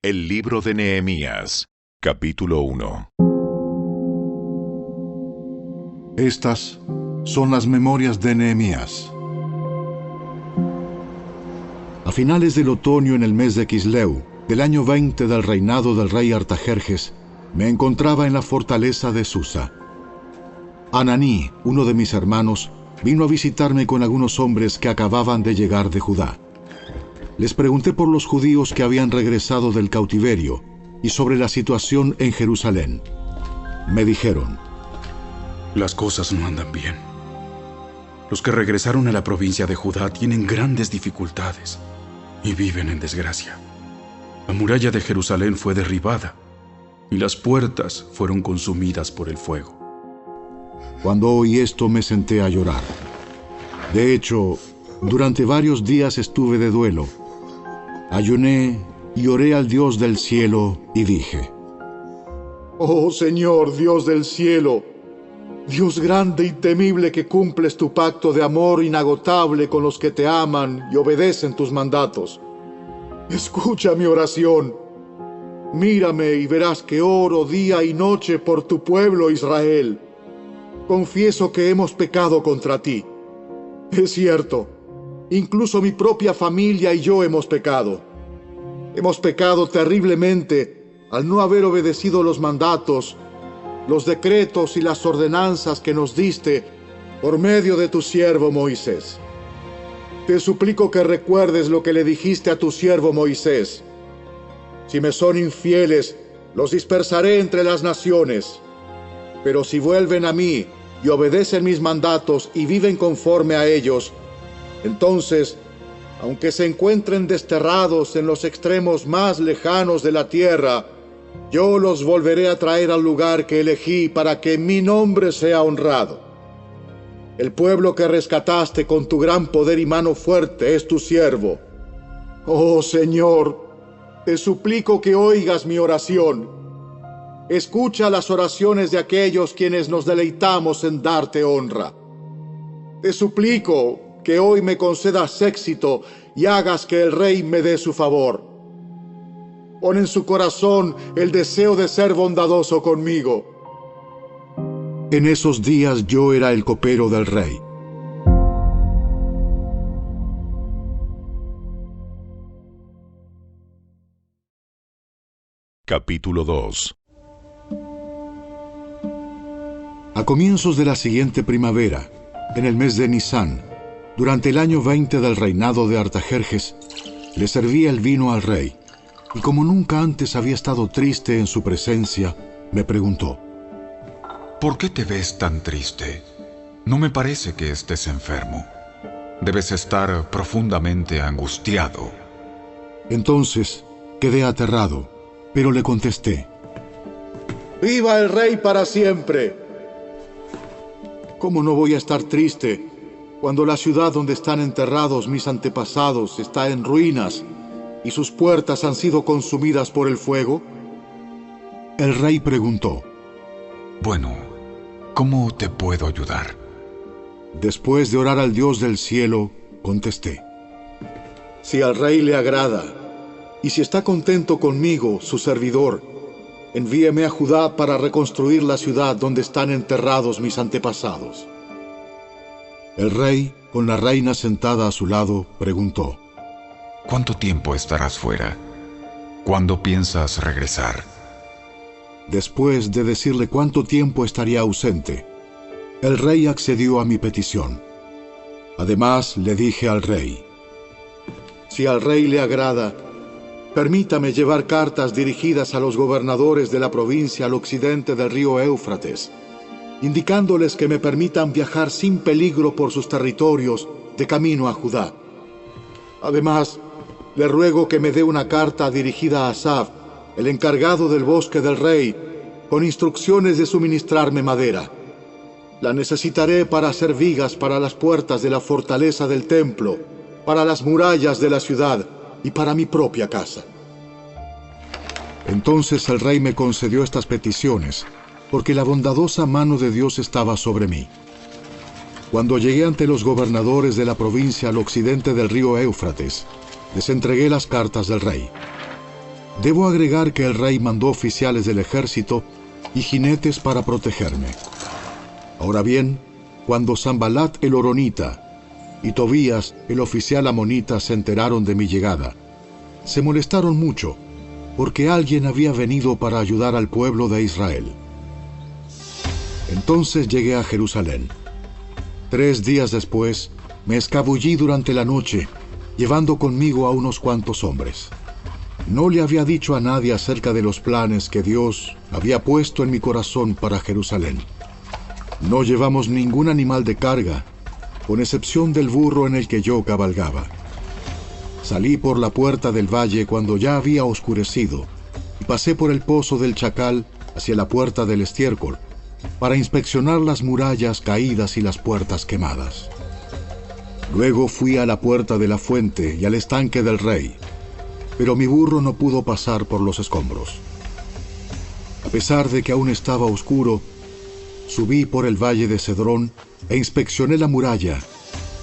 El libro de Nehemías, capítulo 1. Estas son las memorias de Nehemías. A finales del otoño, en el mes de Quisleu, del año 20 del reinado del rey Artajerjes, me encontraba en la fortaleza de Susa. Ananí, uno de mis hermanos, vino a visitarme con algunos hombres que acababan de llegar de Judá. Les pregunté por los judíos que habían regresado del cautiverio y sobre la situación en Jerusalén. Me dijeron: las cosas no andan bien. Los que regresaron a la provincia de Judá tienen grandes dificultades y viven en desgracia. La muralla de Jerusalén fue derribada y las puertas fueron consumidas por el fuego. Cuando oí esto me senté a llorar. De hecho, durante varios días estuve de duelo. Ayuné y oré al Dios del cielo y dije: Oh Señor, Dios del cielo, Dios grande y temible, que cumples tu pacto de amor inagotable con los que te aman y obedecen tus mandatos. Escucha mi oración. Mírame y verás que oro día y noche por tu pueblo Israel. Confieso que hemos pecado contra ti. Es cierto, incluso mi propia familia y yo hemos pecado. Hemos pecado terriblemente al no haber obedecido los mandatos, los decretos y las ordenanzas que nos diste por medio de tu siervo Moisés. Te suplico que recuerdes lo que le dijiste a tu siervo Moisés. Si me son infieles, los dispersaré entre las naciones. Pero si vuelven a mí y obedecen mis mandatos y viven conforme a ellos, entonces, aunque se encuentren desterrados en los extremos más lejanos de la tierra, yo los volveré a traer al lugar que elegí para que mi nombre sea honrado. El pueblo que rescataste con tu gran poder y mano fuerte es tu siervo. Oh Señor, te suplico que oigas mi oración. Escucha las oraciones de aquellos quienes nos deleitamos en darte honra. Te suplico que hoy me concedas éxito y hagas que el rey me dé su favor. Pon en su corazón el deseo de ser bondadoso conmigo. En esos días yo era el copero del rey. Capítulo 2. A comienzos de la siguiente primavera, en el mes de Nisán, durante el año 20 del reinado de Artajerjes, le serví el vino al rey, y como nunca antes había estado triste en su presencia, me preguntó: ¿por qué te ves tan triste? No me parece que estés enfermo. Debes estar profundamente angustiado. Entonces quedé aterrado, pero le contesté: ¡Viva el rey para siempre! ¿Cómo no voy a estar triste cuando la ciudad donde están enterrados mis antepasados está en ruinas y sus puertas han sido consumidas por el fuego? El rey preguntó: bueno, ¿cómo te puedo ayudar? Después de orar al Dios del cielo, contesté: si al rey le agrada, y si está contento conmigo, su servidor, envíeme a Judá para reconstruir la ciudad donde están enterrados mis antepasados. El rey, con la reina sentada a su lado, preguntó: ¿cuánto tiempo estarás fuera? ¿Cuándo piensas regresar? Después de decirle cuánto tiempo estaría ausente, el rey accedió a mi petición. Además, le dije al rey: si al rey le agrada, permítame llevar cartas dirigidas a los gobernadores de la provincia al occidente del río Éufrates, indicándoles que me permitan viajar sin peligro por sus territorios de camino a Judá. Además, le ruego que me dé una carta dirigida a Asaf, el encargado del bosque del rey, con instrucciones de suministrarme madera. La necesitaré para hacer vigas para las puertas de la fortaleza del templo, para las murallas de la ciudad y para mi propia casa. Entonces el rey me concedió estas peticiones, porque la bondadosa mano de Dios estaba sobre mí. Cuando llegué ante los gobernadores de la provincia al occidente del río Éufrates, les entregué las cartas del rey. Debo agregar que el rey mandó oficiales del ejército y jinetes para protegerme. Ahora bien, cuando Sanbalat el horonita y Tobías el oficial amonita se enteraron de mi llegada, se molestaron mucho, porque alguien había venido para ayudar al pueblo de Israel. Entonces llegué a Jerusalén. 3 días después, me escabullí durante la noche, llevando conmigo a unos cuantos hombres. No le había dicho a nadie acerca de los planes que Dios había puesto en mi corazón para Jerusalén. No llevamos ningún animal de carga, con excepción del burro en el que yo cabalgaba. Salí por la puerta del valle cuando ya había oscurecido, y pasé por el pozo del Chacal hacia la puerta del estiércol, para inspeccionar las murallas caídas y las puertas quemadas. Luego fui a la puerta de la fuente y al estanque del rey, pero mi burro no pudo pasar por los escombros. A pesar de que aún estaba oscuro, subí por el valle de Cedrón e inspeccioné la muralla,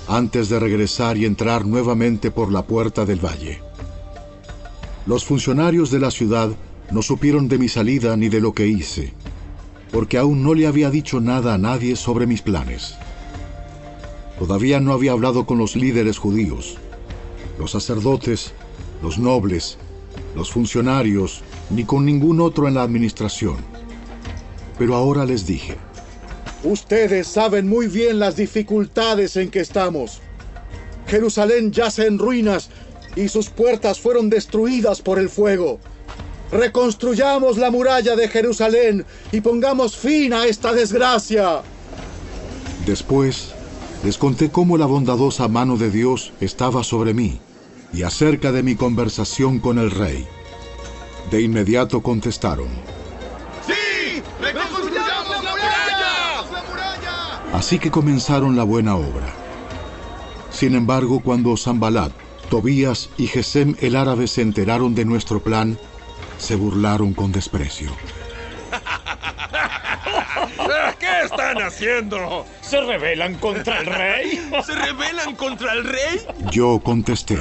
antes de regresar y entrar nuevamente por la puerta del valle. Los funcionarios de la ciudad no supieron de mi salida ni de lo que hice, porque aún no le había dicho nada a nadie sobre mis planes. Todavía no había hablado con los líderes judíos, los sacerdotes, los nobles, los funcionarios, ni con ningún otro en la administración. Pero ahora les dije: ustedes saben muy bien las dificultades en que estamos. Jerusalén yace en ruinas y sus puertas fueron destruidas por el fuego. Reconstruyamos la muralla de Jerusalén y pongamos fin a esta desgracia. Después les conté cómo la bondadosa mano de Dios estaba sobre mí y acerca de mi conversación con el rey. De inmediato contestaron: ¡Sí! ¡Reconstruyamos la muralla! Así que comenzaron la buena obra. Sin embargo, cuando Sanbalat, Tobías y Gesem el árabe se enteraron de nuestro plan, se burlaron con desprecio. ¿Qué están haciendo? ¿Se rebelan contra el rey? ¿Se rebelan contra el rey? Yo contesté: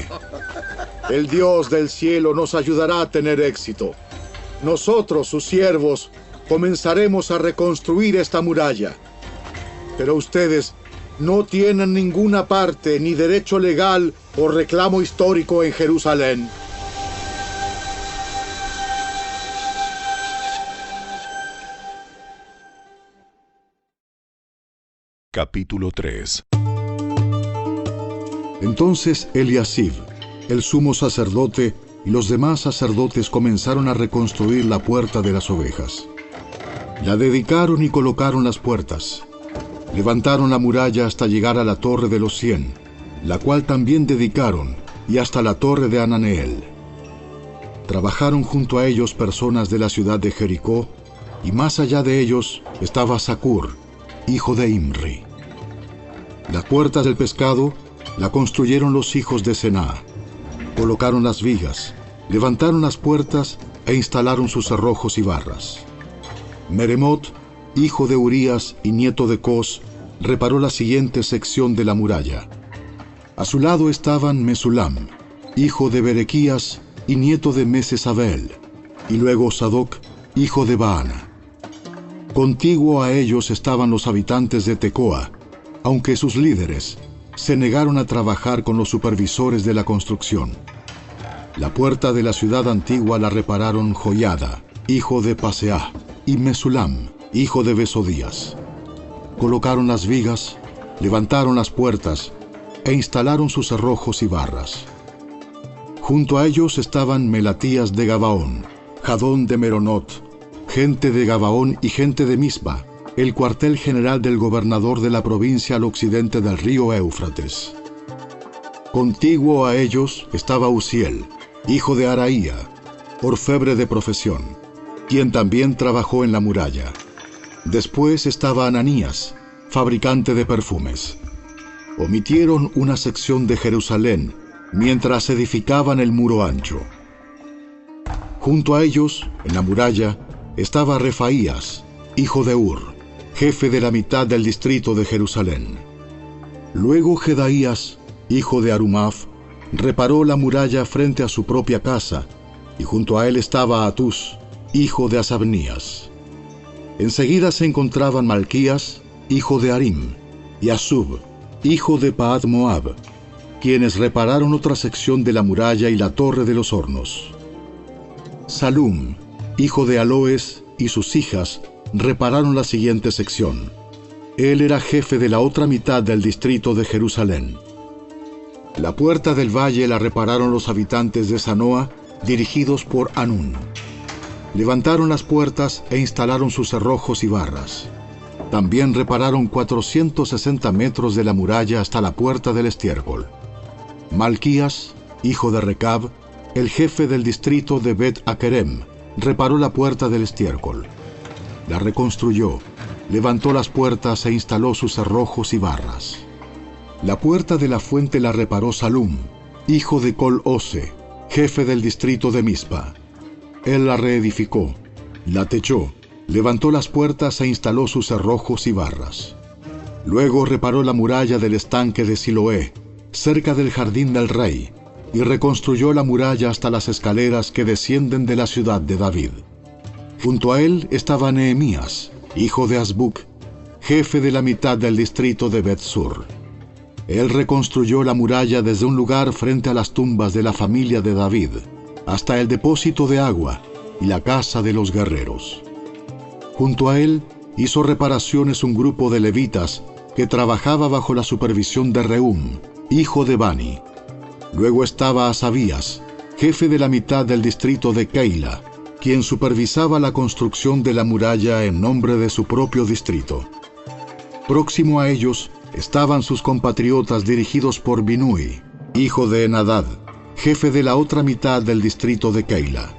El Dios del cielo nos ayudará a tener éxito. Nosotros, sus siervos, comenzaremos a reconstruir esta muralla. Pero ustedes no tienen ninguna parte, ni derecho legal o reclamo histórico en Jerusalén. Capítulo 3. Entonces Eliasib, el sumo sacerdote, y los demás sacerdotes comenzaron a reconstruir la puerta de las ovejas. La dedicaron y colocaron las puertas. Levantaron la muralla hasta llegar a la torre de los 100, la cual también dedicaron, y hasta la torre de Ananeel. Trabajaron junto a ellos personas de la ciudad de Jericó, y más allá de ellos estaba Zacur, hijo de Imri. Las puertas del pescado la construyeron los hijos de Sená. Colocaron las vigas, levantaron las puertas e instalaron sus cerrojos y barras. Meremot, hijo de Urías y nieto de Cos, reparó la siguiente sección de la muralla. A su lado estaban Mesulam, hijo de Berequías y nieto de Mesesabel, y luego Sadoc, hijo de Baana. Contiguo a ellos estaban los habitantes de Tecoa, aunque sus líderes se negaron a trabajar con los supervisores de la construcción. La puerta de la ciudad antigua la repararon Joiada, hijo de Paseah, y Mesulam, hijo de Besodías. Colocaron las vigas, levantaron las puertas e instalaron sus cerrojos y barras. Junto a ellos estaban Melatías de Gabaón, Jadón de Meronot, gente de Gabaón y gente de Mispa, el cuartel general del gobernador de la provincia al occidente del río Éufrates. Contiguo a ellos estaba Uziel, hijo de Araía, orfebre de profesión, quien también trabajó en la muralla. Después estaba Ananías, fabricante de perfumes. Omitieron una sección de Jerusalén mientras edificaban el muro ancho. Junto a ellos, en la muralla, estaba Refaías, hijo de Ur, jefe de la mitad del distrito de Jerusalén. Luego Jedaías, hijo de Arumaf, reparó la muralla frente a su propia casa y junto a él estaba Atús, hijo de Asabnías. Enseguida se encontraban Malquías, hijo de Harim, y Asub, hijo de Pahat Moab, quienes repararon otra sección de la muralla y la torre de los hornos. Salum, hijo de Aloes, y sus hijas repararon la siguiente sección. Él era jefe de la otra mitad del distrito de Jerusalén. La puerta del valle la repararon los habitantes de Zanoa, dirigidos por Hanún. Levantaron las puertas e instalaron sus cerrojos y barras. También repararon 460 metros de la muralla hasta la puerta del estiércol. Malquías, hijo de Recab, el jefe del distrito de Bet-Akerem, reparó la puerta del estiércol. La reconstruyó, levantó las puertas e instaló sus cerrojos y barras. La puerta de la fuente la reparó Salum, hijo de Col-Ose, jefe del distrito de Mispa. Él la reedificó, la techó, levantó las puertas e instaló sus cerrojos y barras. Luego reparó la muralla del estanque de Siloé, cerca del jardín del rey, y reconstruyó la muralla hasta las escaleras que descienden de la ciudad de David. Junto a él estaba Nehemías, hijo de Azbuc, jefe de la mitad del distrito de Bet-Sur. Él reconstruyó la muralla desde un lugar frente a las tumbas de la familia de David, hasta el depósito de agua y la casa de los guerreros. Junto a él hizo reparaciones un grupo de levitas que trabajaba bajo la supervisión de Rehum, hijo de Bani. Luego estaba Asabías, jefe de la mitad del distrito de Keila, quien supervisaba la construcción de la muralla en nombre de su propio distrito. Próximo a ellos estaban sus compatriotas dirigidos por Binui, hijo de Enadad, jefe de la otra mitad del distrito de Keila.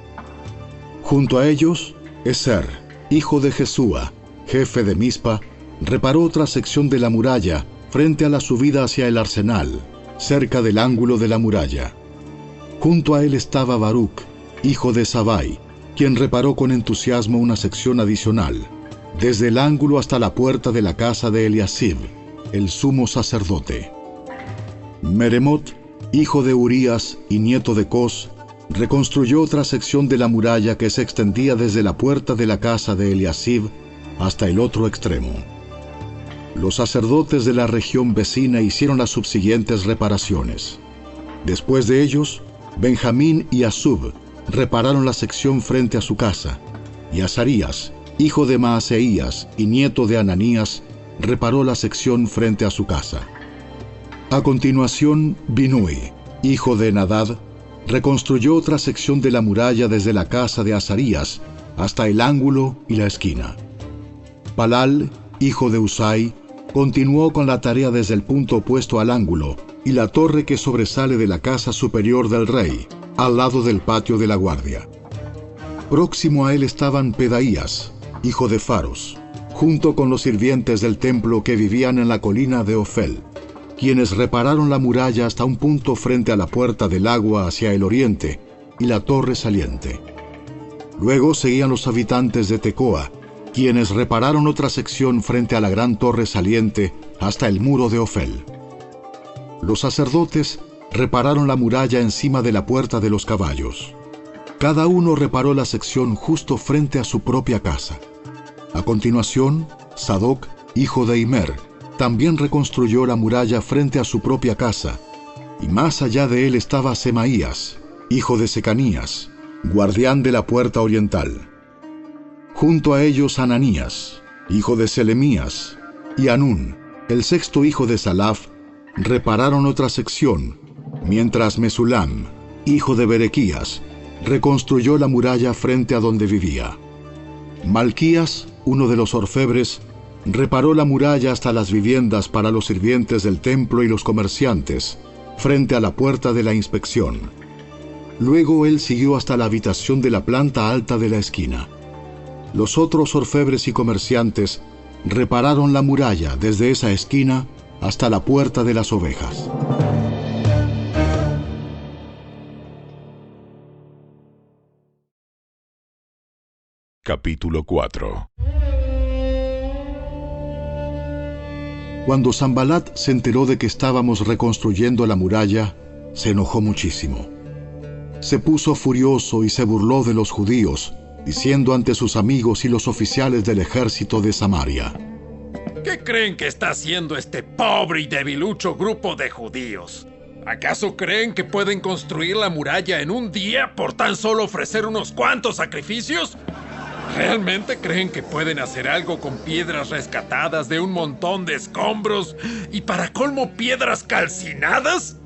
Junto a ellos, Eser, hijo de Jesúa, jefe de Mispa, reparó otra sección de la muralla frente a la subida hacia el arsenal, cerca del ángulo de la muralla. Junto a él estaba Baruc, hijo de Sabai, quien reparó con entusiasmo una sección adicional, desde el ángulo hasta la puerta de la casa de Eliasib, el sumo sacerdote. Meremot, hijo de Urías y nieto de Cos, reconstruyó otra sección de la muralla que se extendía desde la puerta de la casa de Eliasib hasta el otro extremo. Los sacerdotes de la región vecina hicieron las subsiguientes reparaciones. Después de ellos, Benjamín y Asub repararon la sección frente a su casa, y Azarías, hijo de Maaseías y nieto de Ananías, reparó la sección frente a su casa. A continuación, Binui, hijo de Enadad, reconstruyó otra sección de la muralla desde la casa de Azarías hasta el ángulo y la esquina. Palal, hijo de Usai, continuó con la tarea desde el punto opuesto al ángulo y la torre que sobresale de la casa superior del rey, al lado del patio de la guardia. Próximo a él estaban Pedaías, hijo de Faros, junto con los sirvientes del templo que vivían en la colina de Ofel, quienes repararon la muralla hasta un punto frente a la puerta del agua hacia el oriente y la torre saliente. Luego seguían los habitantes de Tecoa, quienes repararon otra sección frente a la gran torre saliente hasta el muro de Ofel. Los sacerdotes repararon la muralla encima de la puerta de los caballos. Cada uno reparó la sección justo frente a su propia casa. A continuación, Sadoc, hijo de Imer, también reconstruyó la muralla frente a su propia casa, y más allá de él estaba Semaías, hijo de Secanías, guardián de la puerta oriental. Junto a ellos Ananías, hijo de Selemías, y Hanún, el sexto hijo de Salaf, repararon otra sección, mientras Mesulam, hijo de Berequías, reconstruyó la muralla frente a donde vivía. Malquías, uno de los orfebres, reparó la muralla hasta las viviendas para los sirvientes del templo y los comerciantes, frente a la puerta de la inspección. Luego él siguió hasta la habitación de la planta alta de la esquina. Los otros orfebres y comerciantes repararon la muralla desde esa esquina hasta la puerta de las ovejas. Capítulo 4. Cuando Sanbalat se enteró de que estábamos reconstruyendo la muralla, se enojó muchísimo. se puso furioso y se burló de los judíos, diciendo ante sus amigos y los oficiales del ejército de Samaria: ¿Qué creen que está haciendo este pobre y debilucho grupo de judíos? ¿Acaso creen que pueden construir la muralla en un día por tan solo ofrecer unos cuantos sacrificios? ¿Realmente creen que pueden hacer algo con piedras rescatadas de un montón de escombros y para colmo piedras calcinadas?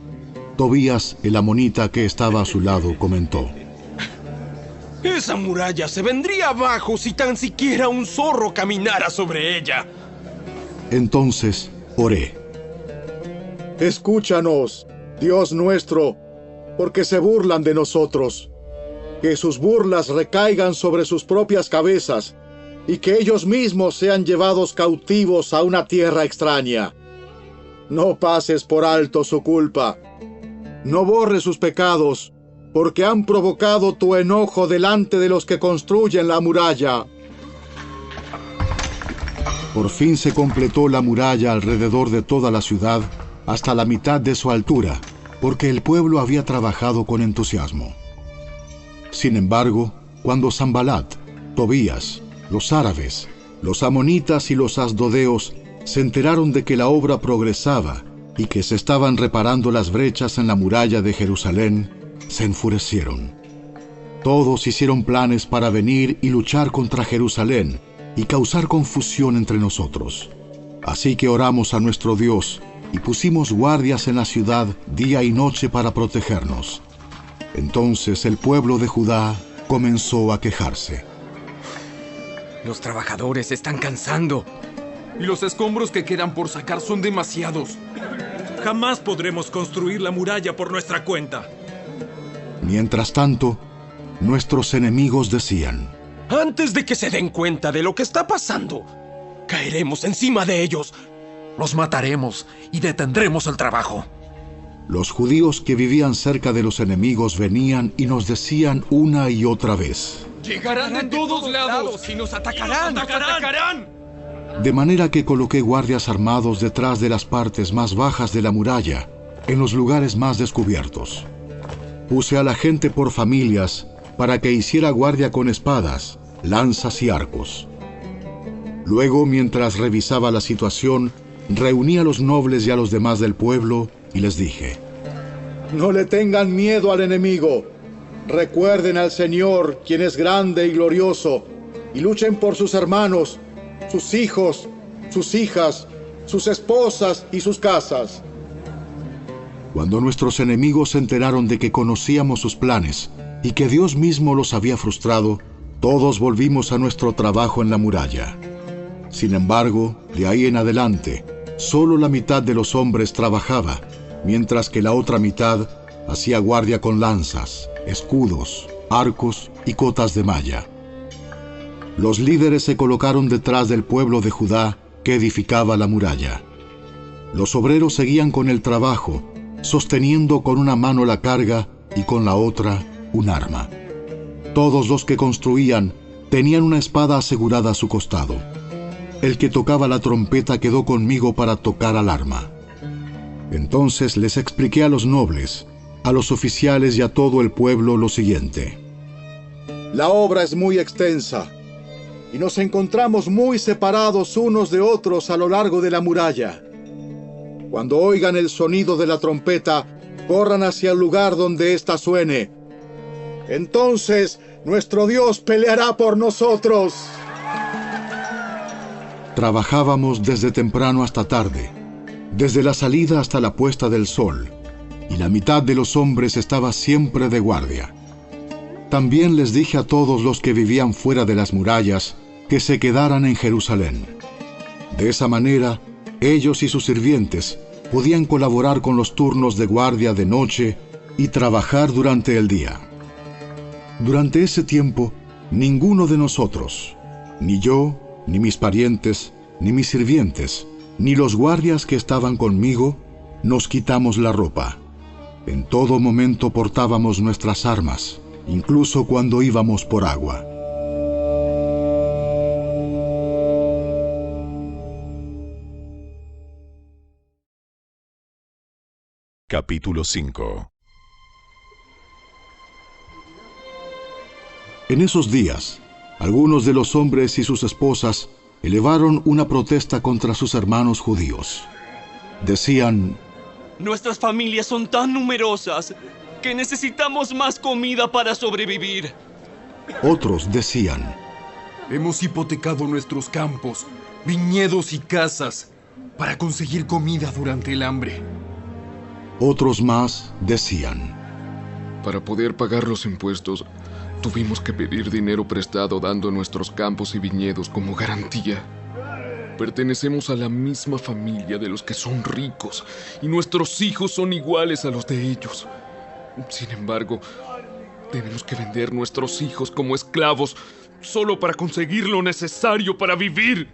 Tobías, el amonita que estaba a su lado, comentó: Esa muralla se vendría abajo si tan siquiera un zorro caminara sobre ella. Entonces oré: Escúchanos, Dios nuestro, porque se burlan de nosotros. Que sus burlas recaigan sobre sus propias cabezas y que ellos mismos sean llevados cautivos a una tierra extraña. No pases por alto su culpa. No borres sus pecados, porque han provocado tu enojo delante de los que construyen la muralla. Por fin se completó la muralla alrededor de toda la ciudad hasta la mitad de su altura, porque el pueblo había trabajado con entusiasmo. Sin embargo, cuando Sanbalat, Tobías, los árabes, los amonitas y los asdodeos se enteraron de que la obra progresaba y que se estaban reparando las brechas en la muralla de Jerusalén, se enfurecieron. Todos hicieron planes para venir y luchar contra Jerusalén y causar confusión entre nosotros. Así que oramos a nuestro Dios y pusimos guardias en la ciudad día y noche para protegernos. Entonces el pueblo de Judá comenzó a quejarse. Los trabajadores se están cansando. Y los escombros que quedan por sacar son demasiados. Jamás podremos construir la muralla por nuestra cuenta. Mientras tanto, nuestros enemigos decían: Antes de que se den cuenta de lo que está pasando, caeremos encima de ellos. Los mataremos y detendremos el trabajo. Los judíos que vivían cerca de los enemigos venían y nos decían una y otra vez: Llegarán de todos lados y nos atacarán. De manera que coloqué guardias armados detrás de las partes más bajas de la muralla, en los lugares más descubiertos. Puse a la gente por familias para que hiciera guardia con espadas, lanzas y arcos. Luego, mientras revisaba la situación, reuní a los nobles y a los demás del pueblo y les dije: No le tengan miedo al enemigo. Recuerden al Señor, quien es grande y glorioso, y luchen por sus hermanos, sus hijos, sus hijas, sus esposas y sus casas. Cuando nuestros enemigos se enteraron de que conocíamos sus planes y que Dios mismo los había frustrado, todos volvimos a nuestro trabajo en la muralla. Sin embargo, de ahí en adelante, solo la mitad de los hombres trabajaba, mientras que la otra mitad hacía guardia con lanzas, escudos, arcos y cotas de malla. Los líderes se colocaron detrás del pueblo de Judá que edificaba la muralla. Los obreros seguían con el trabajo, sosteniendo con una mano la carga y con la otra un arma. Todos los que construían tenían una espada asegurada a su costado. El que tocaba la trompeta quedó conmigo para tocar al arma. Entonces les expliqué a los nobles, a los oficiales y a todo el pueblo lo siguiente: La obra es muy extensa y nos encontramos muy separados unos de otros a lo largo de la muralla. Cuando oigan el sonido de la trompeta, corran hacia el lugar donde ésta suene. Entonces nuestro Dios peleará por nosotros. Trabajábamos desde temprano hasta tarde, desde la salida hasta la puesta del sol, y la mitad de los hombres estaba siempre de guardia. También les dije a todos los que vivían fuera de las murallas que se quedaran en Jerusalén. De esa manera, ellos y sus sirvientes podían colaborar con los turnos de guardia de noche y trabajar durante el día. Durante ese tiempo, ninguno de nosotros, ni yo, ni mis parientes, ni mis sirvientes, ni los guardias que estaban conmigo, nos quitamos la ropa. En todo momento portábamos nuestras armas, incluso cuando íbamos por agua. Capítulo 5. En esos días, algunos de los hombres y sus esposas elevaron una protesta contra sus hermanos judíos. Decían: nuestras familias son tan numerosas que necesitamos más comida para sobrevivir. Otros decían: hemos hipotecado nuestros campos, viñedos y casas para conseguir comida durante el hambre. Otros más decían: para poder pagar los impuestos, tuvimos que pedir dinero prestado dando nuestros campos y viñedos como garantía. Pertenecemos a la misma familia de los que son ricos y nuestros hijos son iguales a los de ellos. Sin embargo, tenemos que vender nuestros hijos como esclavos solo para conseguir lo necesario para vivir.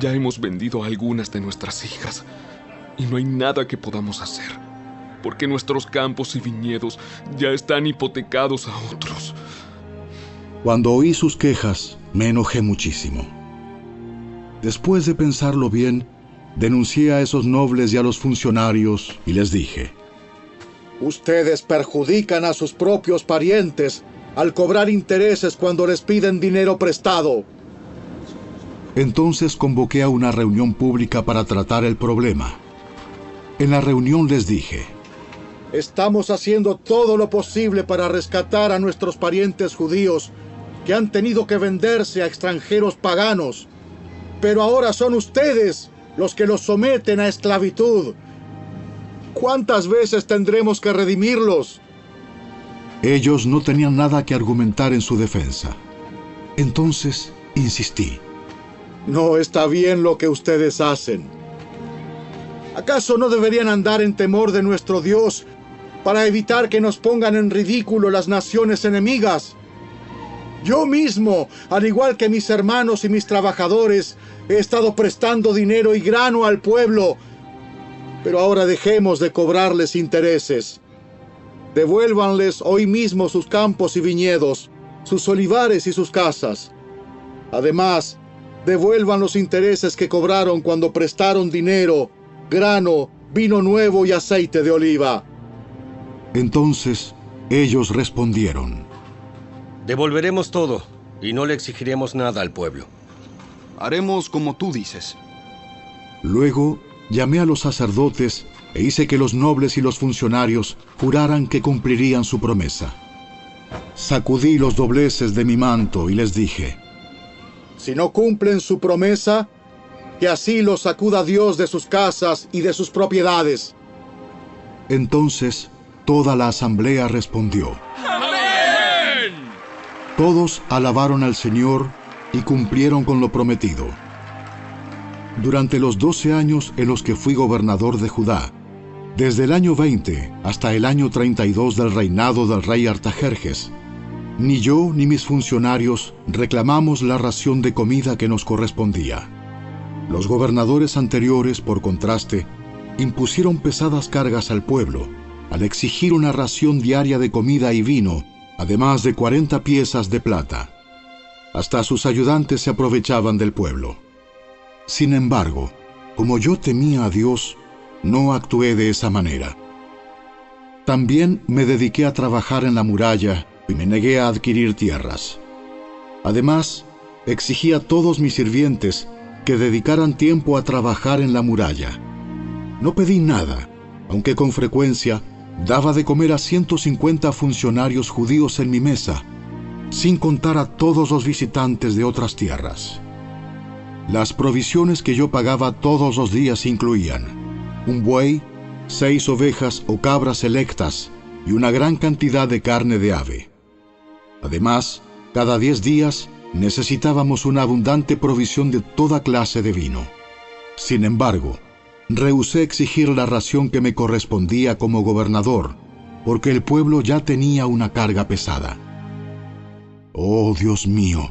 Ya hemos vendido a algunas de nuestras hijas y no hay nada que podamos hacer, porque nuestros campos y viñedos ya están hipotecados a otros. Cuando oí sus quejas, me enojé muchísimo. Después de pensarlo bien, denuncié a esos nobles y a los funcionarios y les dije: ustedes perjudican a sus propios parientes al cobrar intereses cuando les piden dinero prestado. Entonces convoqué a una reunión pública para tratar el problema. En la reunión les dije: estamos haciendo todo lo posible para rescatar a nuestros parientes judíos que han tenido que venderse a extranjeros paganos. Pero ahora son ustedes los que los someten a esclavitud. ¿Cuántas veces tendremos que redimirlos? Ellos no tenían nada que argumentar en su defensa. Entonces insistí: no está bien lo que ustedes hacen. ¿Acaso no deberían andar en temor de nuestro Dios para evitar que nos pongan en ridículo las naciones enemigas? Yo mismo, al igual que mis hermanos y mis trabajadores, he estado prestando dinero y grano al pueblo. Pero ahora dejemos de cobrarles intereses. Devuélvanles hoy mismo sus campos y viñedos, sus olivares y sus casas. Además, devuelvan los intereses que cobraron cuando prestaron dinero, grano, vino nuevo y aceite de oliva. Entonces ellos respondieron: devolveremos todo y no le exigiremos nada al pueblo. Haremos como tú dices. Luego llamé a los sacerdotes e hice que los nobles y los funcionarios juraran que cumplirían su promesa. Sacudí los dobleces de mi manto y les dije: si no cumplen su promesa, que así los sacuda Dios de sus casas y de sus propiedades. Entonces toda la asamblea respondió: ¡Amén! Todos alabaron al Señor y cumplieron con lo prometido. Durante los 12 años en los que fui gobernador de Judá, desde el año 20 hasta el año 32 del reinado del rey Artajerjes, ni yo ni mis funcionarios reclamamos la ración de comida que nos correspondía. Los gobernadores anteriores, por contraste, impusieron pesadas cargas al pueblo, al exigir una ración diaria de comida y vino, además de 40 piezas de plata. Hasta sus ayudantes se aprovechaban del pueblo. Sin embargo, como yo temía a Dios, no actué de esa manera. También me dediqué a trabajar en la muralla y me negué a adquirir tierras. Además, exigí a todos mis sirvientes que dedicaran tiempo a trabajar en la muralla. No pedí nada, aunque con frecuencia daba de comer a 150 funcionarios judíos en mi mesa, sin contar a todos los visitantes de otras tierras. Las provisiones que yo pagaba todos los días incluían un buey, 6 ovejas o cabras selectas y una gran cantidad de carne de ave. Además, cada 10 días necesitábamos una abundante provisión de toda clase de vino. Sin embargo, rehusé exigir la ración que me correspondía como gobernador, porque el pueblo ya tenía una carga pesada. Oh Dios mío,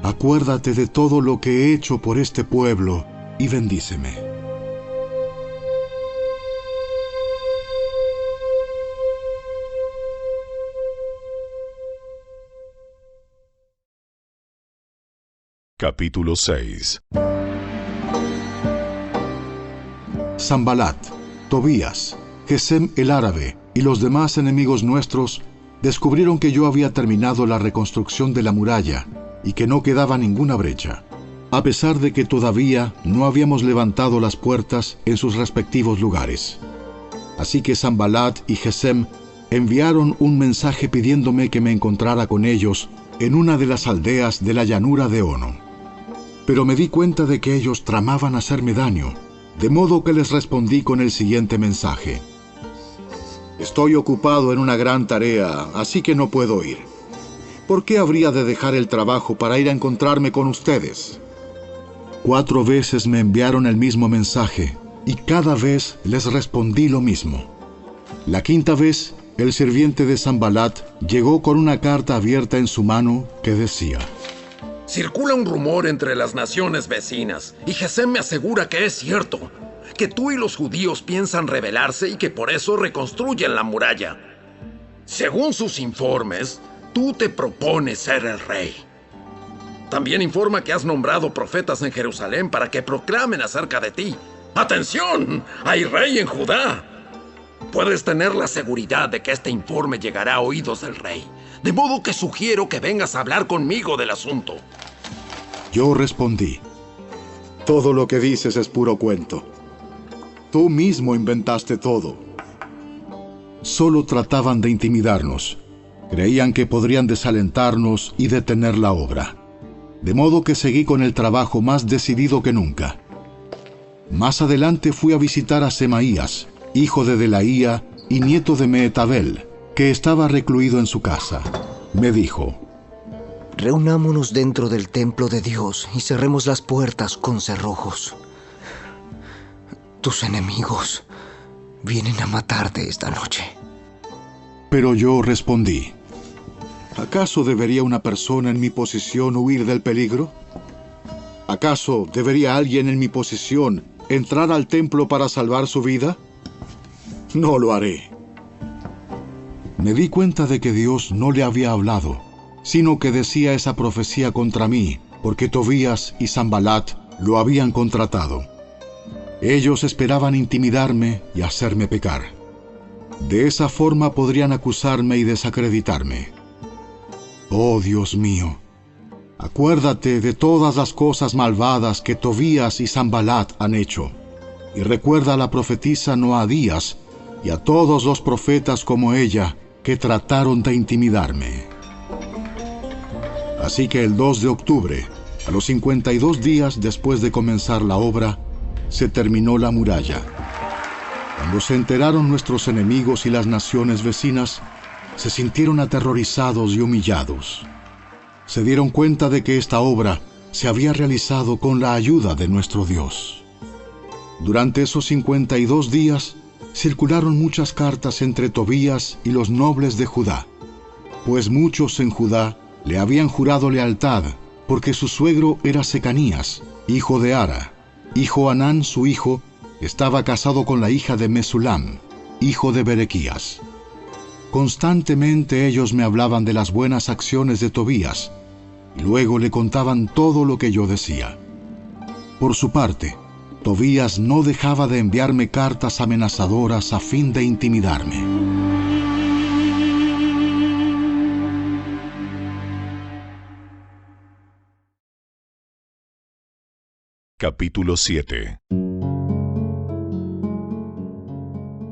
acuérdate de todo lo que he hecho por este pueblo y bendíceme. Capítulo 6. Sanbalat, Tobías, Gesem el árabe y los demás enemigos nuestros descubrieron que yo había terminado la reconstrucción de la muralla y que no quedaba ninguna brecha, a pesar de que todavía no habíamos levantado las puertas en sus respectivos lugares. Así que Sanbalat y Gesem enviaron un mensaje pidiéndome que me encontrara con ellos en una de las aldeas de la llanura de Ono. Pero me di cuenta de que ellos tramaban hacerme daño, de modo que les respondí con el siguiente mensaje: estoy ocupado en una gran tarea, así que no puedo ir. ¿Por qué habría de dejar el trabajo para ir a encontrarme con ustedes? 4 veces me enviaron el mismo mensaje, y cada vez les respondí lo mismo. La 5ª vez, el sirviente de Sanbalat llegó con una carta abierta en su mano que decía: circula un rumor entre las naciones vecinas, y Gesem me asegura que es cierto, que tú y los judíos piensan rebelarse y que por eso reconstruyen la muralla. Según sus informes, tú te propones ser el rey. También informa que has nombrado profetas en Jerusalén para que proclamen acerca de ti: ¡atención! ¡Hay rey en Judá! Puedes tener la seguridad de que este informe llegará a oídos del rey, de modo que sugiero que vengas a hablar conmigo del asunto. Yo respondí: todo lo que dices es puro cuento. Tú mismo inventaste todo. Solo trataban de intimidarnos. Creían que podrían desalentarnos y detener la obra. De modo que seguí con el trabajo más decidido que nunca. Más adelante fui a visitar a Semaías, hijo de Delaía y nieto de Mehetabel, que estaba recluido en su casa. Me dijo: reunámonos dentro del templo de Dios y cerremos las puertas con cerrojos. Tus enemigos vienen a matarte esta noche. Pero yo respondí: ¿acaso debería una persona en mi posición huir del peligro? ¿Acaso debería alguien en mi posición entrar al templo para salvar su vida? No lo haré. Me di cuenta de que Dios no le había hablado, sino que decía esa profecía contra mí, porque Tobías y Sanbalat lo habían contratado. Ellos esperaban intimidarme y hacerme pecar. De esa forma podrían acusarme y desacreditarme. Oh Dios mío, acuérdate de todas las cosas malvadas que Tobías y Sanbalat han hecho, y recuerda a la profetisa Noadías y a todos los profetas como ella que trataron de intimidarme. Así que el 2 de octubre, a los 52 días después de comenzar la obra, se terminó la muralla. Cuando se enteraron nuestros enemigos y las naciones vecinas, se sintieron aterrorizados y humillados. Se dieron cuenta de que esta obra se había realizado con la ayuda de nuestro Dios. Durante esos 52 días, circularon muchas cartas entre Tobías y los nobles de Judá, pues muchos en Judá le habían jurado lealtad, porque su suegro era Secanías, hijo de Ara, y Johanán, su hijo, estaba casado con la hija de Mesulam, hijo de Berequías. Constantemente ellos me hablaban de las buenas acciones de Tobías, y luego le contaban todo lo que yo decía. Por su parte, Tobías no dejaba de enviarme cartas amenazadoras a fin de intimidarme. Capítulo 7.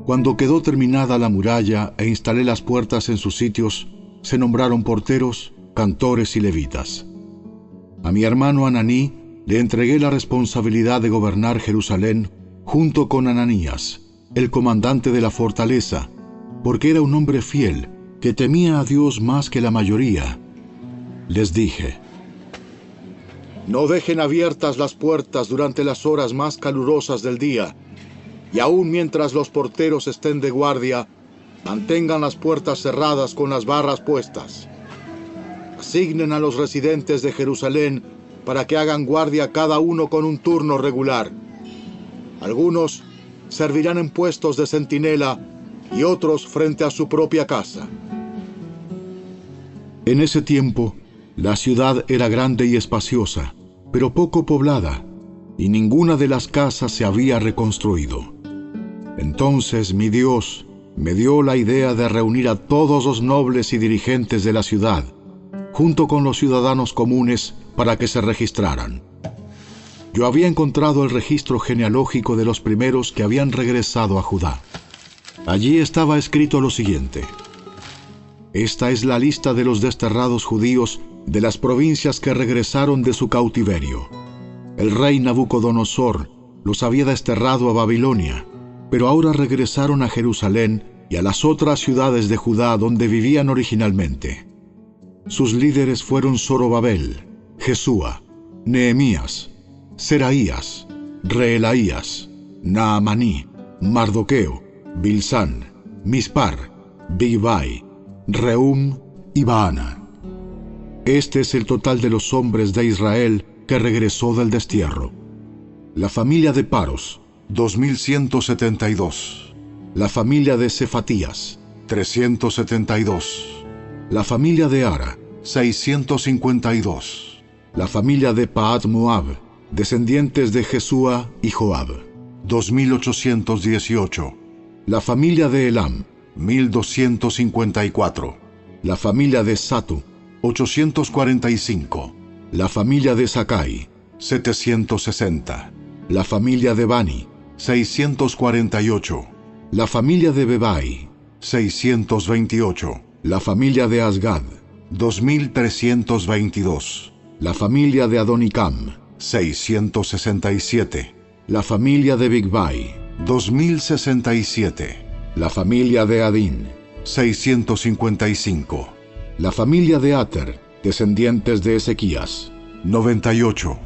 Cuando quedó terminada la muralla e instalé las puertas en sus sitios, se nombraron porteros, cantores y levitas. A mi hermano Ananí le entregué la responsabilidad de gobernar Jerusalén junto con Ananías, el comandante de la fortaleza, porque era un hombre fiel que temía a Dios más que la mayoría. Les dije: no dejen abiertas las puertas durante las horas más calurosas del día, y aún mientras los porteros estén de guardia, mantengan las puertas cerradas con las barras puestas. Asignen a los residentes de Jerusalén para que hagan guardia cada uno con un turno regular. Algunos servirán en puestos de centinela y otros frente a su propia casa. En ese tiempo, la ciudad era grande y espaciosa, pero poco poblada, y ninguna de las casas se había reconstruido. Entonces mi Dios, me dio la idea de reunir a todos los nobles y dirigentes de la ciudad, junto con los ciudadanos comunes, para que se registraran. Yo había encontrado el registro genealógico de los primeros que habían regresado a Judá. Allí estaba escrito lo siguiente: esta es la lista de los desterrados judíos de las provincias que regresaron de su cautiverio. El rey Nabucodonosor los había desterrado a Babilonia, pero ahora regresaron a Jerusalén y a las otras ciudades de Judá donde vivían originalmente. Sus líderes fueron Zorobabel, Jesúa, Nehemías, Seraías, Reelaías, Naamaní, Mardoqueo, Bilsán, Mispar, Bigvai, Rehum y Baana. Este es el total de los hombres de Israel que regresó del destierro. La familia de Paros, 2172. La familia de Cefatías, 372. La familia de Ara, 652. La familia de Pahat Moab, descendientes de Jesúa y Joab, 2818. La familia de Elam, 1254. La familia de Satu, 845. La familia de Sakai, 760. La familia de Bani, 648. La familia de Bebai, 628. La familia de Asgad, 2322. La familia de Adonicam, 667. La familia de Bigvai, 2067. La familia de Adín, 655. La familia de Ater, descendientes de Ezequías, 98.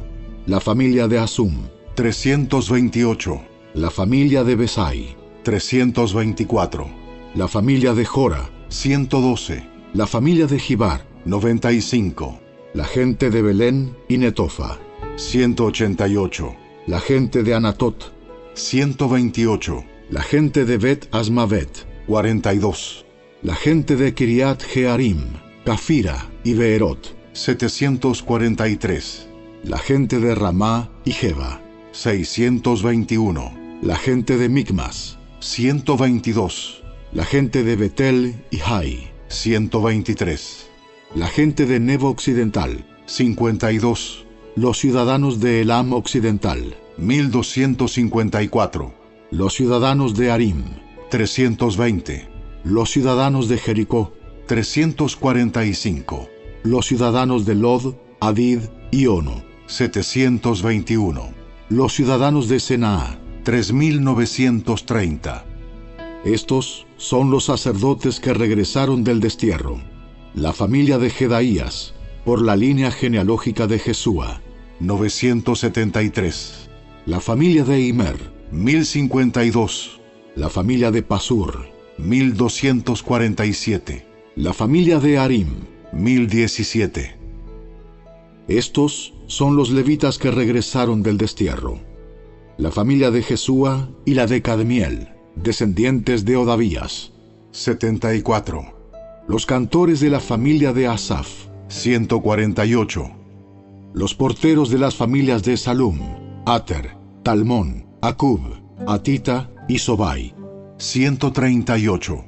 La familia de Asum, 328. La familia de Besai, 324. La familia de Jora, 112. La familia de Gibar, 95. La gente de Belén y Netofa, 188. La gente de Anatot, 128. La gente de Bet Asmavet, 42. La gente de Kiriat Jearim, Cafira y Beerot, 743. La gente de Ramá y Jeba, 621. La gente de Micmas, 122. La gente de Betel y Hai, 123. La gente de Nebo Occidental, 52. Los ciudadanos de Elam Occidental, 1254. Los ciudadanos de Arim, 320. Los ciudadanos de Jericó, 345. Los ciudadanos de Lod, Hadid y Ono, 721. Los ciudadanos de Senaa, 3930. Estos son los sacerdotes que regresaron del destierro. La familia de Jedaías, por la línea genealógica de Jesúa, 973. La familia de Imer, 1052. La familia de Pasur, 1247. La familia de Arim, 1017. Estos son los levitas que regresaron del destierro. La familia de Jesúa y la de Cadmiel, descendientes de Odavías, 74. Los cantores de la familia de Asaf, 148. Los porteros de las familias de Salum, Ater, Talmón, Acub, Atita y Sobai, 138.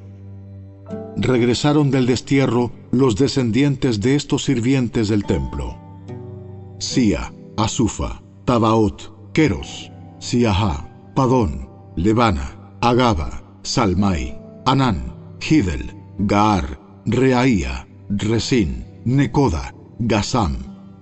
Regresaron del destierro los descendientes de estos sirvientes del templo: Sia, Asufa, Tabaot, Keros, Siaha, Padón, Lebana, Agaba, Salmai, Anán, Gidel, Gaar, Reaía, Resín, Necoda, Gasam,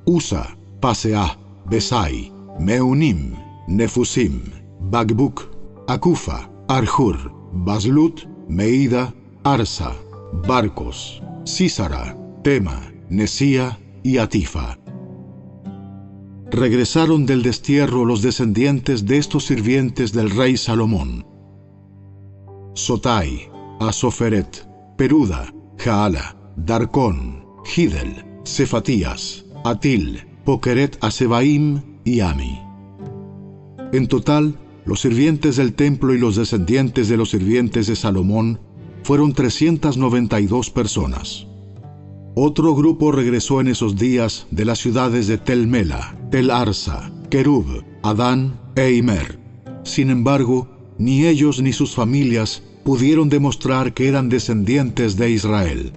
Usa, Paseah, Besai, Meunim, Nefusim, Bagbuk, Akufa, Arjur, Baslut, Meida, Arsa, Barcos, Sísara, Tema, Nesía y Atifa. Regresaron del destierro los descendientes de estos sirvientes del rey Salomón: Sotai, Asoferet, Peruda, Jaala, Darcón, Gidel, Cefatías, Atil, Pokeret Asebaim y Ami. En total, los sirvientes del templo y los descendientes de los sirvientes de Salomón fueron 392 personas. Otro grupo regresó en esos días de las ciudades de Tel Mela, Tel Arsa, Kerub, Adán e Imer. Sin embargo, ni ellos ni sus familias pudieron demostrar que eran descendientes de Israel.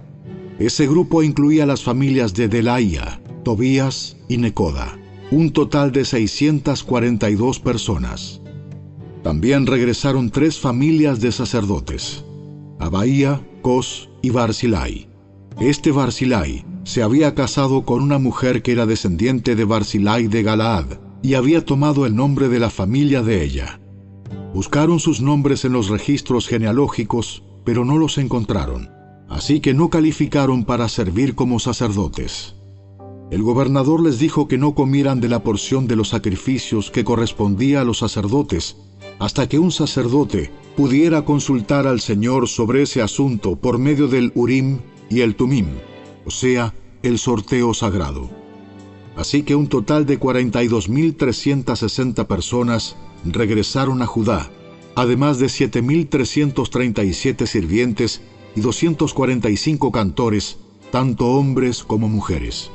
Ese grupo incluía las familias de Delaía, Tobías y Necoda, un total de 642 personas. También regresaron 3 familias de sacerdotes, Abaía, Cos y Barzilai. Este Barzilai se había casado con una mujer que era descendiente de Barzilai de Galaad y había tomado el nombre de la familia de ella. Buscaron sus nombres en los registros genealógicos, pero no los encontraron, así que no calificaron para servir como sacerdotes. El gobernador les dijo que no comieran de la porción de los sacrificios que correspondía a los sacerdotes, hasta que un sacerdote pudiera consultar al Señor sobre ese asunto por medio del Urim y el Tumim, o sea, el sorteo sagrado. Así que un total de 42.360 personas regresaron a Judá, además de 7.337 sirvientes y 245 cantores, tanto hombres como mujeres.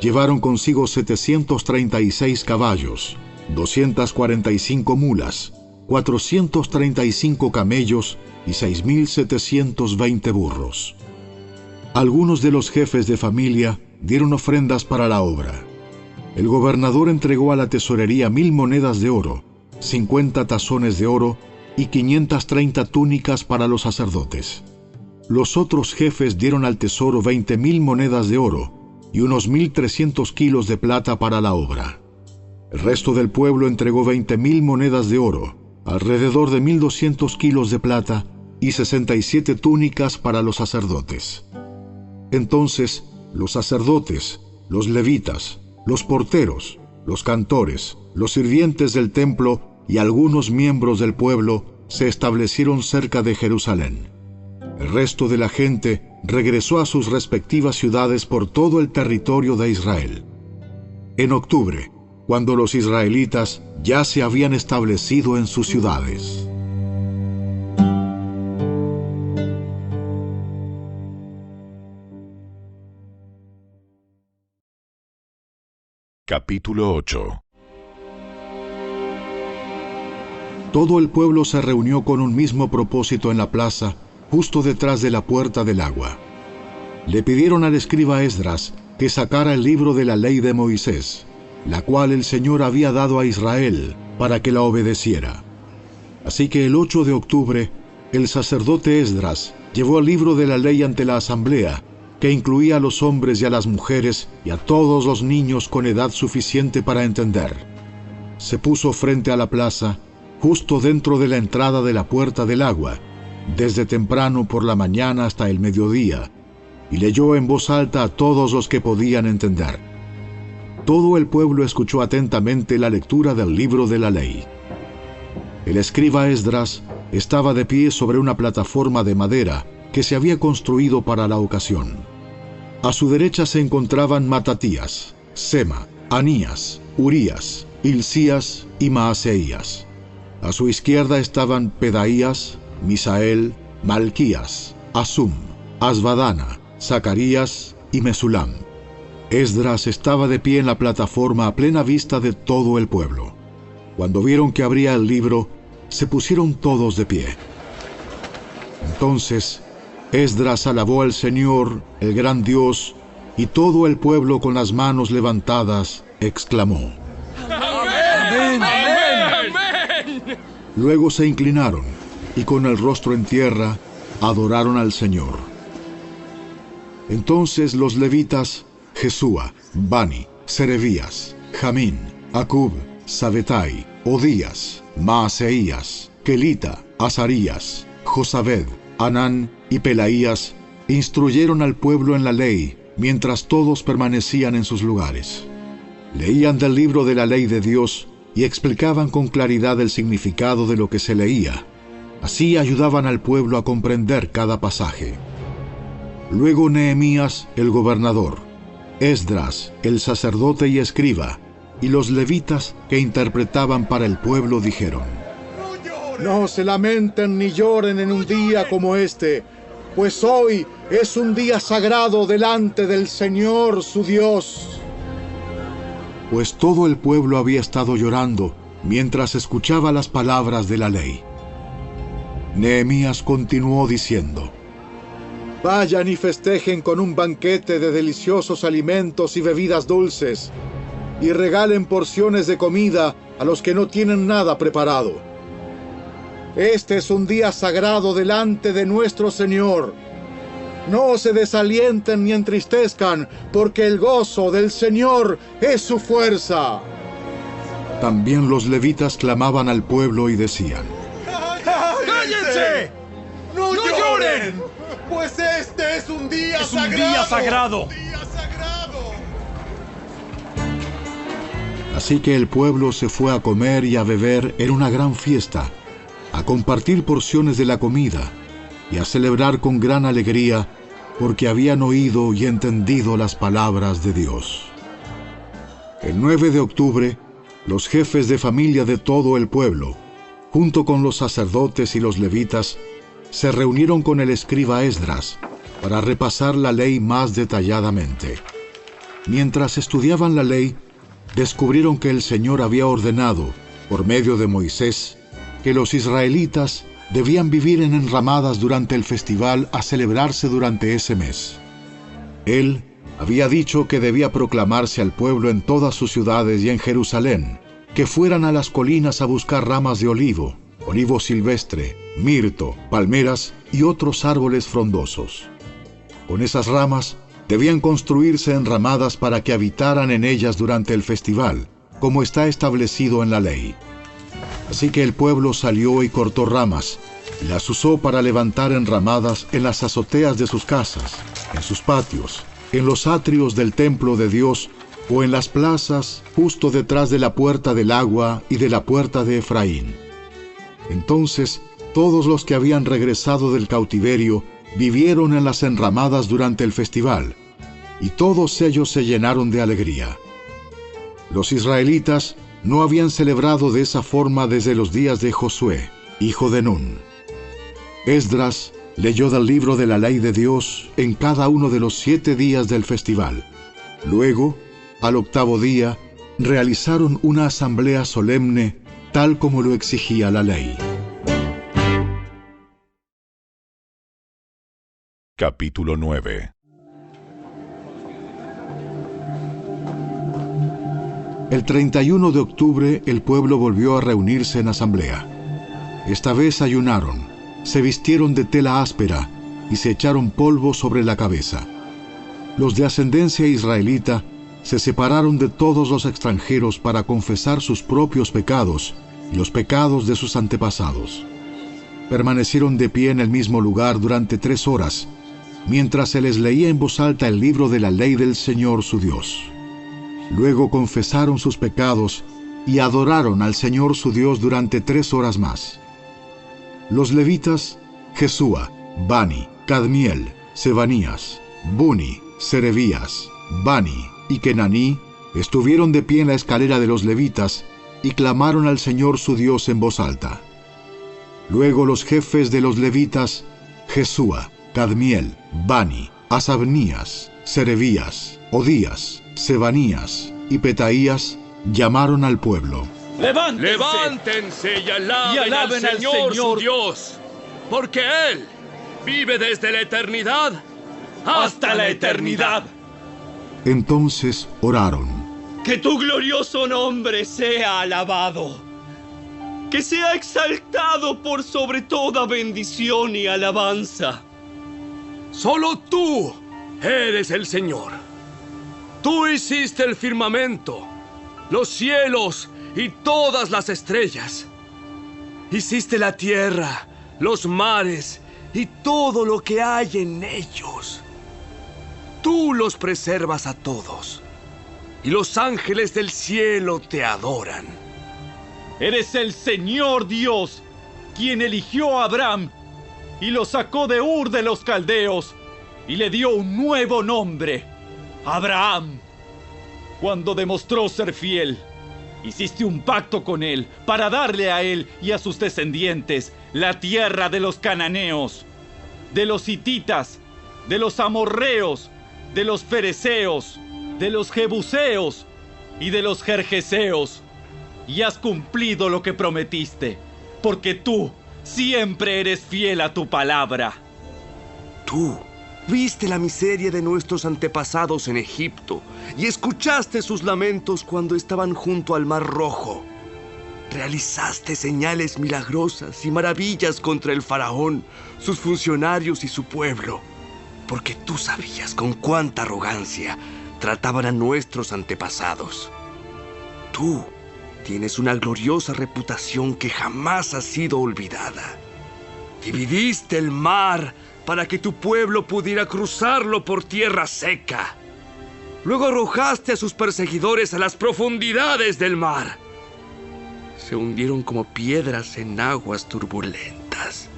Llevaron consigo 736 caballos, 245 mulas, 435 camellos y 6.720 burros. Algunos de los jefes de familia dieron ofrendas para la obra. El gobernador entregó a la tesorería 1.000 monedas de oro, 50 tazones de oro y 530 túnicas para los sacerdotes. Los otros jefes dieron al tesoro 20.000 monedas de oro y unos 1.300 kilos de plata para la obra. El resto del pueblo entregó 20.000 monedas de oro, alrededor de 1.200 kilos de plata y 67 túnicas para los sacerdotes. Entonces, los sacerdotes, los levitas, los porteros, los cantores, los sirvientes del templo y algunos miembros del pueblo se establecieron cerca de Jerusalén. El resto de la gente regresó a sus respectivas ciudades por todo el territorio de Israel. En octubre, cuando los israelitas ya se habían establecido en sus ciudades. Capítulo 8. Todo el pueblo se reunió con un mismo propósito en la plaza, justo detrás de la puerta del agua. Le pidieron al escriba Esdras que sacara el libro de la ley de Moisés, la cual el Señor había dado a Israel para que la obedeciera. Así que el 8 de octubre, el sacerdote Esdras llevó el libro de la ley ante la asamblea, que incluía a los hombres y a las mujeres y a todos los niños con edad suficiente para entender. Se puso frente a la plaza, justo dentro de la entrada de la puerta del agua, desde temprano por la mañana hasta el mediodía, y leyó en voz alta a todos los que podían entender. Todo el pueblo escuchó atentamente la lectura del libro de la ley. El escriba Esdras estaba de pie sobre una plataforma de madera que se había construido para la ocasión. A su derecha se encontraban Matatías, Sema, Anías, Urías, Hilcías y Maaseías. A su izquierda estaban Pedaías, Misael, Malquías, Asum, Asbadana, Zacarías y Mesulam. Esdras estaba de pie en la plataforma a plena vista de todo el pueblo. Cuando vieron que abría el libro, se pusieron todos de pie. Entonces, Esdras alabó al Señor, el gran Dios, y todo el pueblo con las manos levantadas exclamó: ¡Amén! ¡Amén! ¡Amén! Luego se inclinaron y con el rostro en tierra adoraron al Señor. Entonces los levitas Jesúa, Bani, Serebías, Jamín, Acub, Sabetai, Odías, Maaseías, Kelita, Azarías, Josabed, Anán y Pelaías instruyeron al pueblo en la ley mientras todos permanecían en sus lugares. Leían del libro de la ley de Dios y explicaban con claridad el significado de lo que se leía. Así ayudaban al pueblo a comprender cada pasaje. Luego Nehemías, el gobernador, Esdras, el sacerdote y escriba, y los levitas que interpretaban para el pueblo dijeron: No se lamenten ni lloren en un día como este, pues hoy es un día sagrado delante del Señor su Dios. Pues todo el pueblo había estado llorando mientras escuchaba las palabras de la ley. Nehemías continuó diciendo: Vayan y festejen con un banquete de deliciosos alimentos y bebidas dulces, y regalen porciones de comida a los que no tienen nada preparado. Este es un día sagrado delante de nuestro Señor. No se desalienten ni entristezcan, porque el gozo del Señor es su fuerza. También los levitas clamaban al pueblo y decían: ¡Cállense! ¡No lloren! Pues este es un día sagrado. ¡Es un día sagrado! Así que el pueblo se fue a comer y a beber en una gran fiesta, a compartir porciones de la comida y a celebrar con gran alegría, porque habían oído y entendido las palabras de Dios. El 9 de octubre, los jefes de familia de todo el pueblo, junto con los sacerdotes y los levitas, se reunieron con el escriba Esdras para repasar la ley más detalladamente. Mientras estudiaban la ley, descubrieron que el Señor había ordenado, por medio de Moisés, que los israelitas debían vivir en enramadas durante el festival a celebrarse durante ese mes. Él había dicho que debía proclamarse al pueblo en todas sus ciudades y en Jerusalén, que fueran a las colinas a buscar ramas de olivo, olivo silvestre, mirto, palmeras y otros árboles frondosos. Con esas ramas debían construirse enramadas para que habitaran en ellas durante el festival, como está establecido en la ley. Así que el pueblo salió y cortó ramas, y las usó para levantar enramadas en las azoteas de sus casas, en sus patios, en los atrios del templo de Dios, o en las plazas justo detrás de la puerta del agua y de la puerta de Efraín. Entonces todos los que habían regresado del cautiverio vivieron en las enramadas durante el festival, y todos ellos se llenaron de alegría. Los israelitas no habían celebrado de esa forma desde los días de Josué, hijo de Nun. Esdras leyó del libro de la ley de Dios en cada uno de los 7 días del festival. Luego, al 8º día, realizaron una asamblea solemne, tal como lo exigía la ley. Capítulo 9. El 31 de octubre el pueblo volvió a reunirse en asamblea. Esta vez ayunaron, se vistieron de tela áspera y se echaron polvo sobre la cabeza. Los de ascendencia israelita se separaron de todos los extranjeros para confesar sus propios pecados y los pecados de sus antepasados. Permanecieron de pie en el mismo lugar durante 3 horas, mientras se les leía en voz alta el libro de la ley del Señor su Dios. Luego confesaron sus pecados y adoraron al Señor su Dios durante 3 horas más. Los levitas, Jesúa, Bani, Cadmiel, Sebanías, Buni, Serebías, Bani y Kenaní, estuvieron de pie en la escalera de los levitas y clamaron al Señor su Dios en voz alta. Luego los jefes de los levitas, Jesúa, Cadmiel, Bani, Asabnías, Serebías, Odías, Sebanías y Petaías, llamaron al pueblo. ¡Levántense y alaben al Señor su Dios! Porque Él vive desde la eternidad hasta la eternidad. Entonces oraron. Que tu glorioso nombre sea alabado. Que sea exaltado por sobre toda bendición y alabanza. Solo tú eres el Señor. Tú hiciste el firmamento, los cielos y todas las estrellas. Hiciste la tierra, los mares y todo lo que hay en ellos. Tú los preservas a todos, y los ángeles del cielo te adoran. Eres el Señor Dios, quien eligió a Abraham y lo sacó de Ur de los Caldeos y le dio un nuevo nombre, Abraham. Cuando demostró ser fiel, hiciste un pacto con él para darle a él y a sus descendientes la tierra de los cananeos, de los hititas, de los amorreos, de los fereceos, de los jebuseos y de los gergeseos. Y has cumplido lo que prometiste, porque tú Siempre eres fiel a tu palabra. Tú viste la miseria de nuestros antepasados en Egipto y escuchaste sus lamentos cuando estaban junto al Mar Rojo. Realizaste señales milagrosas y maravillas contra el faraón, sus funcionarios y su pueblo, porque tú sabías con cuánta arrogancia trataban a nuestros antepasados. Tú tienes una gloriosa reputación que jamás ha sido olvidada. Dividiste el mar para que tu pueblo pudiera cruzarlo por tierra seca. Luego arrojaste a sus perseguidores a las profundidades del mar. Se hundieron como piedras en aguas turbulentas.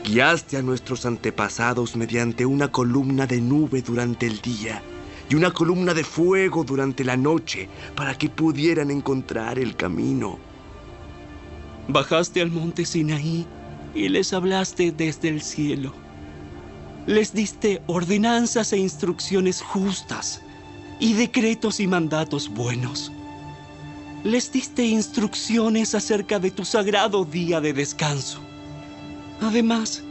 Guiaste a nuestros antepasados mediante una columna de nube durante el día y una columna de fuego durante la noche para que pudieran encontrar el camino. Bajaste al monte Sinaí y les hablaste desde el cielo. Les diste ordenanzas e instrucciones justas y decretos y mandatos buenos. Les diste instrucciones acerca de tu sagrado día de descanso. Además,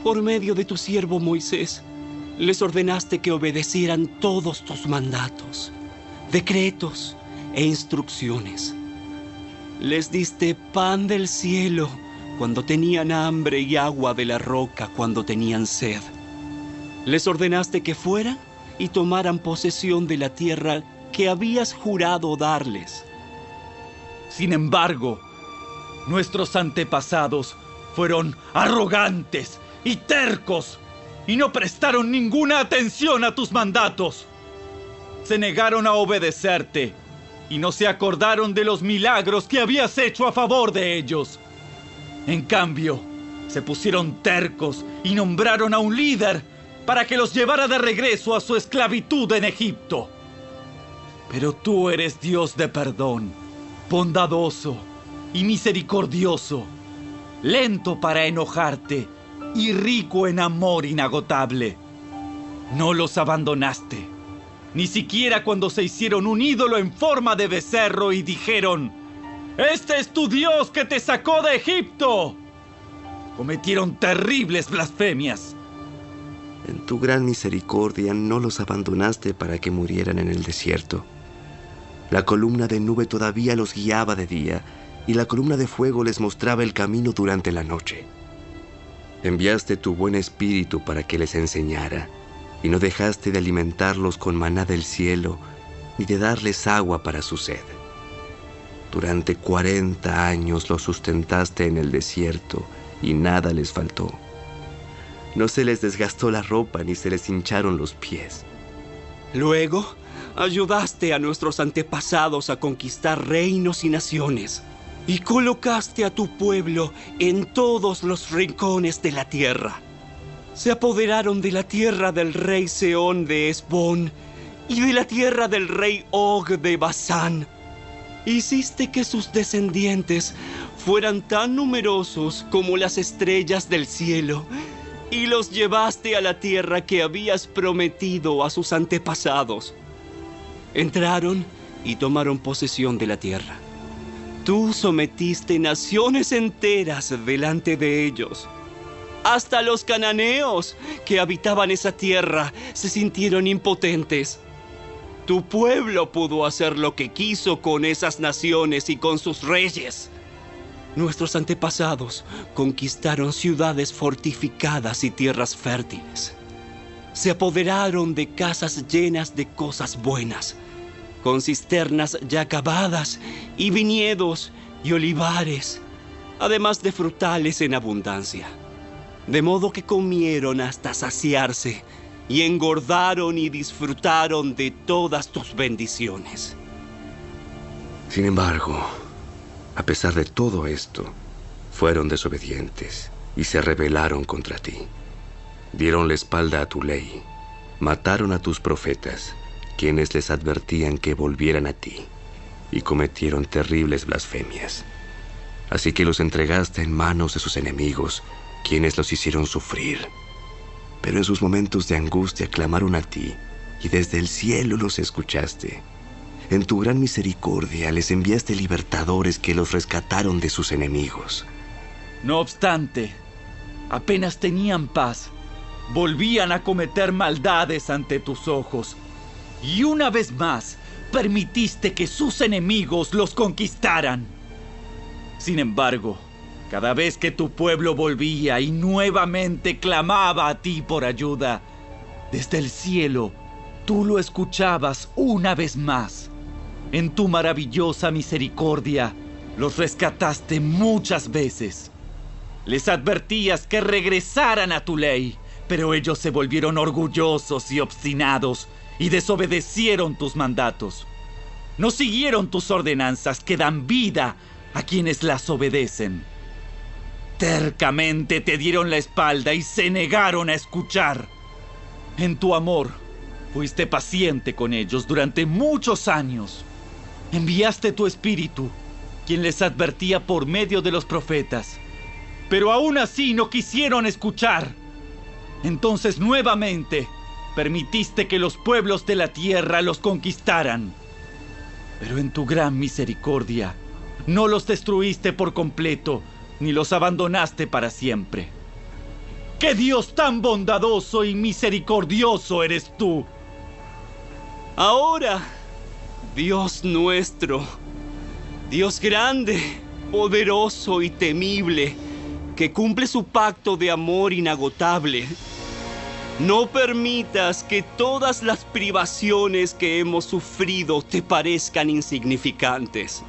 por medio de tu siervo Moisés, les ordenaste que obedecieran todos tus mandatos, decretos e instrucciones. Les diste pan del cielo cuando tenían hambre y agua de la roca cuando tenían sed. Les ordenaste que fueran y tomaran posesión de la tierra que habías jurado darles. Sin embargo, nuestros antepasados fueron arrogantes y tercos y no prestaron ninguna atención a tus mandatos. Se negaron a obedecerte y no se acordaron de los milagros que habías hecho a favor de ellos. En cambio, se pusieron tercos y nombraron a un líder para que los llevara de regreso a su esclavitud en Egipto. Pero tú eres Dios de perdón, bondadoso y misericordioso, lento para enojarte y rico en amor inagotable. No los abandonaste, ni siquiera cuando se hicieron un ídolo en forma de becerro y dijeron: «Este es tu Dios que te sacó de Egipto». Cometieron terribles blasfemias. En tu gran misericordia no los abandonaste para que murieran en el desierto. La columna de nube todavía los guiaba de día, y la columna de fuego les mostraba el camino durante la noche. Enviaste tu buen espíritu para que les enseñara, y no dejaste de alimentarlos con maná del cielo, ni de darles agua para su sed. Durante 40 años los sustentaste en el desierto, y nada les faltó. No se les desgastó la ropa, ni se les hincharon los pies. Luego, ayudaste a nuestros antepasados a conquistar reinos y naciones, y colocaste a tu pueblo en todos los rincones de la tierra. Se apoderaron de la tierra del rey Sehón de Hesbón y de la tierra del rey Og de Basán. Hiciste que sus descendientes fueran tan numerosos como las estrellas del cielo, y los llevaste a la tierra que habías prometido a sus antepasados. Entraron y tomaron posesión de la tierra. Tú sometiste naciones enteras delante de ellos. Hasta los cananeos que habitaban esa tierra se sintieron impotentes. Tu pueblo pudo hacer lo que quiso con esas naciones y con sus reyes. Nuestros antepasados conquistaron ciudades fortificadas y tierras fértiles. Se apoderaron de casas llenas de cosas buenas, con cisternas ya cavadas y viñedos y olivares, además de frutales en abundancia. De modo que comieron hasta saciarse y engordaron y disfrutaron de todas tus bendiciones. Sin embargo, a pesar de todo esto, fueron desobedientes y se rebelaron contra ti. Dieron la espalda a tu ley, mataron a tus profetas, quienes les advertían que volvieran a ti, y cometieron terribles blasfemias. Así que los entregaste en manos de sus enemigos, quienes los hicieron sufrir. Pero en sus momentos de angustia clamaron a ti, y desde el cielo los escuchaste. En tu gran misericordia les enviaste libertadores que los rescataron de sus enemigos. No obstante, apenas tenían paz, volvían a cometer maldades ante tus ojos. Y una vez más, permitiste que sus enemigos los conquistaran. Sin embargo, cada vez que tu pueblo volvía y nuevamente clamaba a ti por ayuda, desde el cielo, tú lo escuchabas una vez más. En tu maravillosa misericordia, los rescataste muchas veces. Les advertías que regresaran a tu ley, pero ellos se volvieron orgullosos y obstinados y desobedecieron tus mandatos. No siguieron tus ordenanzas que dan vida a quienes las obedecen. Tercamente te dieron la espalda y se negaron a escuchar. En tu amor, fuiste paciente con ellos durante muchos años. Enviaste tu espíritu, quien les advertía por medio de los profetas. Pero aún así no quisieron escuchar. Entonces nuevamente permitiste que los pueblos de la tierra los conquistaran. Pero en tu gran misericordia, no los destruiste por completo, ni los abandonaste para siempre. ¡Qué Dios tan bondadoso y misericordioso eres tú! Ahora, Dios nuestro, Dios grande, poderoso y temible, que cumple su pacto de amor inagotable, no permitas que todas las privaciones que hemos sufrido te parezcan insignificantes.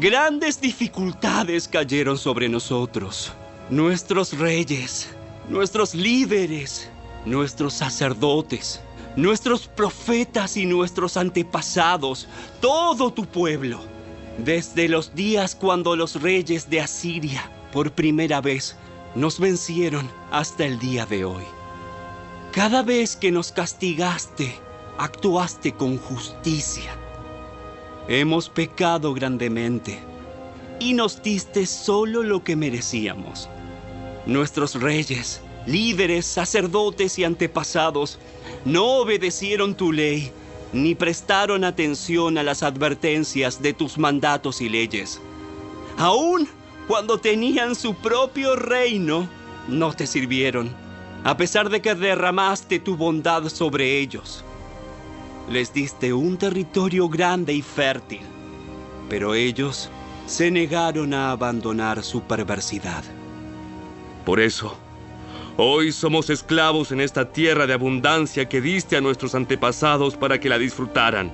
Grandes dificultades cayeron sobre nosotros. Nuestros reyes, nuestros líderes, nuestros sacerdotes, nuestros profetas y nuestros antepasados, todo tu pueblo, desde los días cuando los reyes de Asiria por primera vez nos vencieron hasta el día de hoy. Cada vez que nos castigaste, actuaste con justicia. Hemos pecado grandemente y nos diste solo lo que merecíamos. Nuestros reyes, líderes, sacerdotes y antepasados no obedecieron tu ley ni prestaron atención a las advertencias de tus mandatos y leyes. Aún cuando tenían su propio reino, no te sirvieron, a pesar de que derramaste tu bondad sobre ellos. Les diste un territorio grande y fértil, pero ellos se negaron a abandonar su perversidad. Por eso, hoy somos esclavos en esta tierra de abundancia que diste a nuestros antepasados para que la disfrutaran.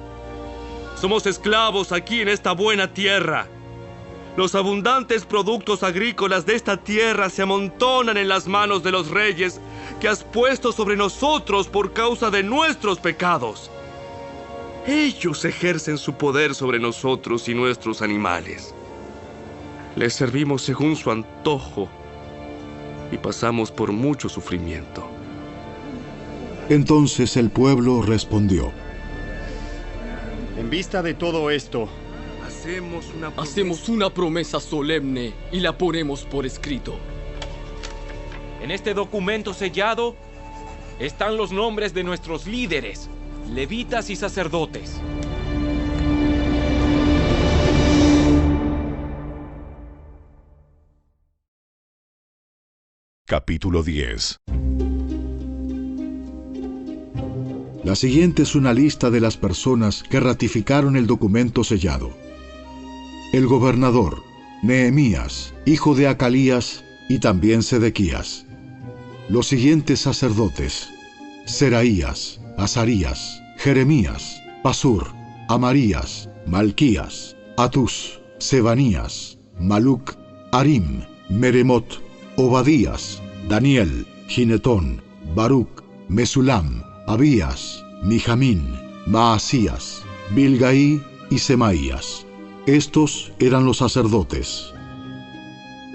Somos esclavos aquí en esta buena tierra. Los abundantes productos agrícolas de esta tierra se amontonan en las manos de los reyes que has puesto sobre nosotros por causa de nuestros pecados. Ellos ejercen su poder sobre nosotros y nuestros animales. Les servimos según su antojo y pasamos por mucho sufrimiento. Entonces el pueblo respondió: En vista de todo esto, hacemos una promesa solemne y la ponemos por escrito. En este documento sellado están los nombres de nuestros líderes, levitas y sacerdotes. Capítulo 10. La siguiente es una lista de las personas que ratificaron el documento sellado. El gobernador, Nehemías, hijo de Acalías, y también Sedequías. Los siguientes sacerdotes: Seraías, Azarías, Jeremías, Pasur, Amarías, Malquías, Atús, Sebanías, Maluc, Harim, Meremot, Obadías, Daniel, Ginetón, Baruc, Mesulam, Abías, Mijamín, Maasías, Bilgaí y Semaías. Estos eran los sacerdotes.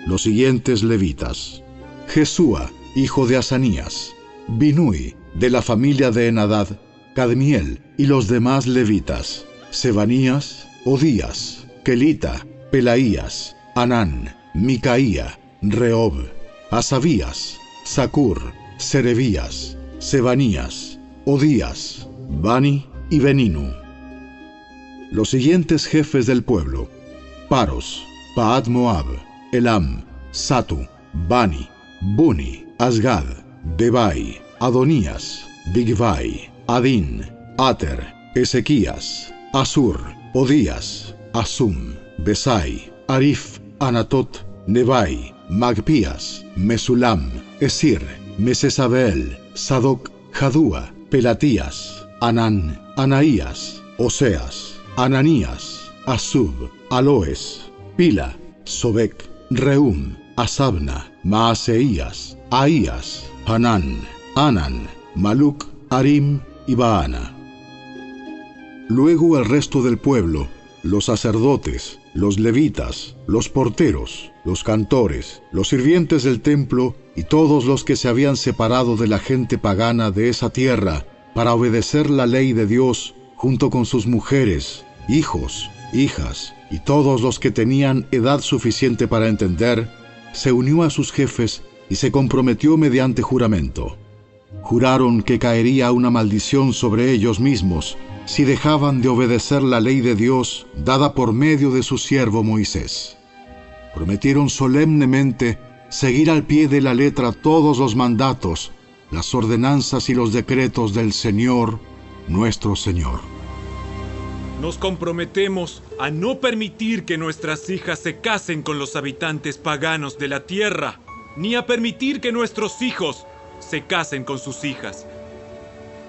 Los siguientes levitas: Jesúa, hijo de Asanías, Binui, de la familia de Enadad, Cadmiel y los demás levitas: Sebanías, Odías, Kelita, Pelaías, Anán, Micaía, Rehob, Asabías, Zacur, Serebías, Sebanías, Odías, Bani y Beninu. Los siguientes jefes del pueblo: Paros, Paat Moab, Elam, Satu, Bani, Buni, Asgad, Bebai, Adonías, Bigvai, Adin, Ater, Ezequías, Asur, Odías, Asum, Besai, Arif, Anatot, Nebai, Magpías, Mesulam, Esir, Mesesabel, Sadoc, Jadúa, Pelatías, Anán, Anaías, Oseas, Ananías, Asub, Aloes, Pila, Sobek, Reum, Asabna, Maaseías, Ahías, Hanán, Anan, Maluc, Arim y Baana. Luego el resto del pueblo, los sacerdotes, los levitas, los porteros, los cantores, los sirvientes del templo y todos los que se habían separado de la gente pagana de esa tierra para obedecer la ley de Dios, junto con sus mujeres, hijos, hijas y todos los que tenían edad suficiente para entender, se unió a sus jefes y se comprometió mediante juramento. Juraron que caería una maldición sobre ellos mismos si dejaban de obedecer la ley de Dios dada por medio de su siervo Moisés. Prometieron solemnemente seguir al pie de la letra todos los mandatos, las ordenanzas y los decretos del Señor, nuestro Señor. Nos comprometemos a no permitir que nuestras hijas se casen con los habitantes paganos de la tierra, ni a permitir que nuestros hijos se casen con sus hijas.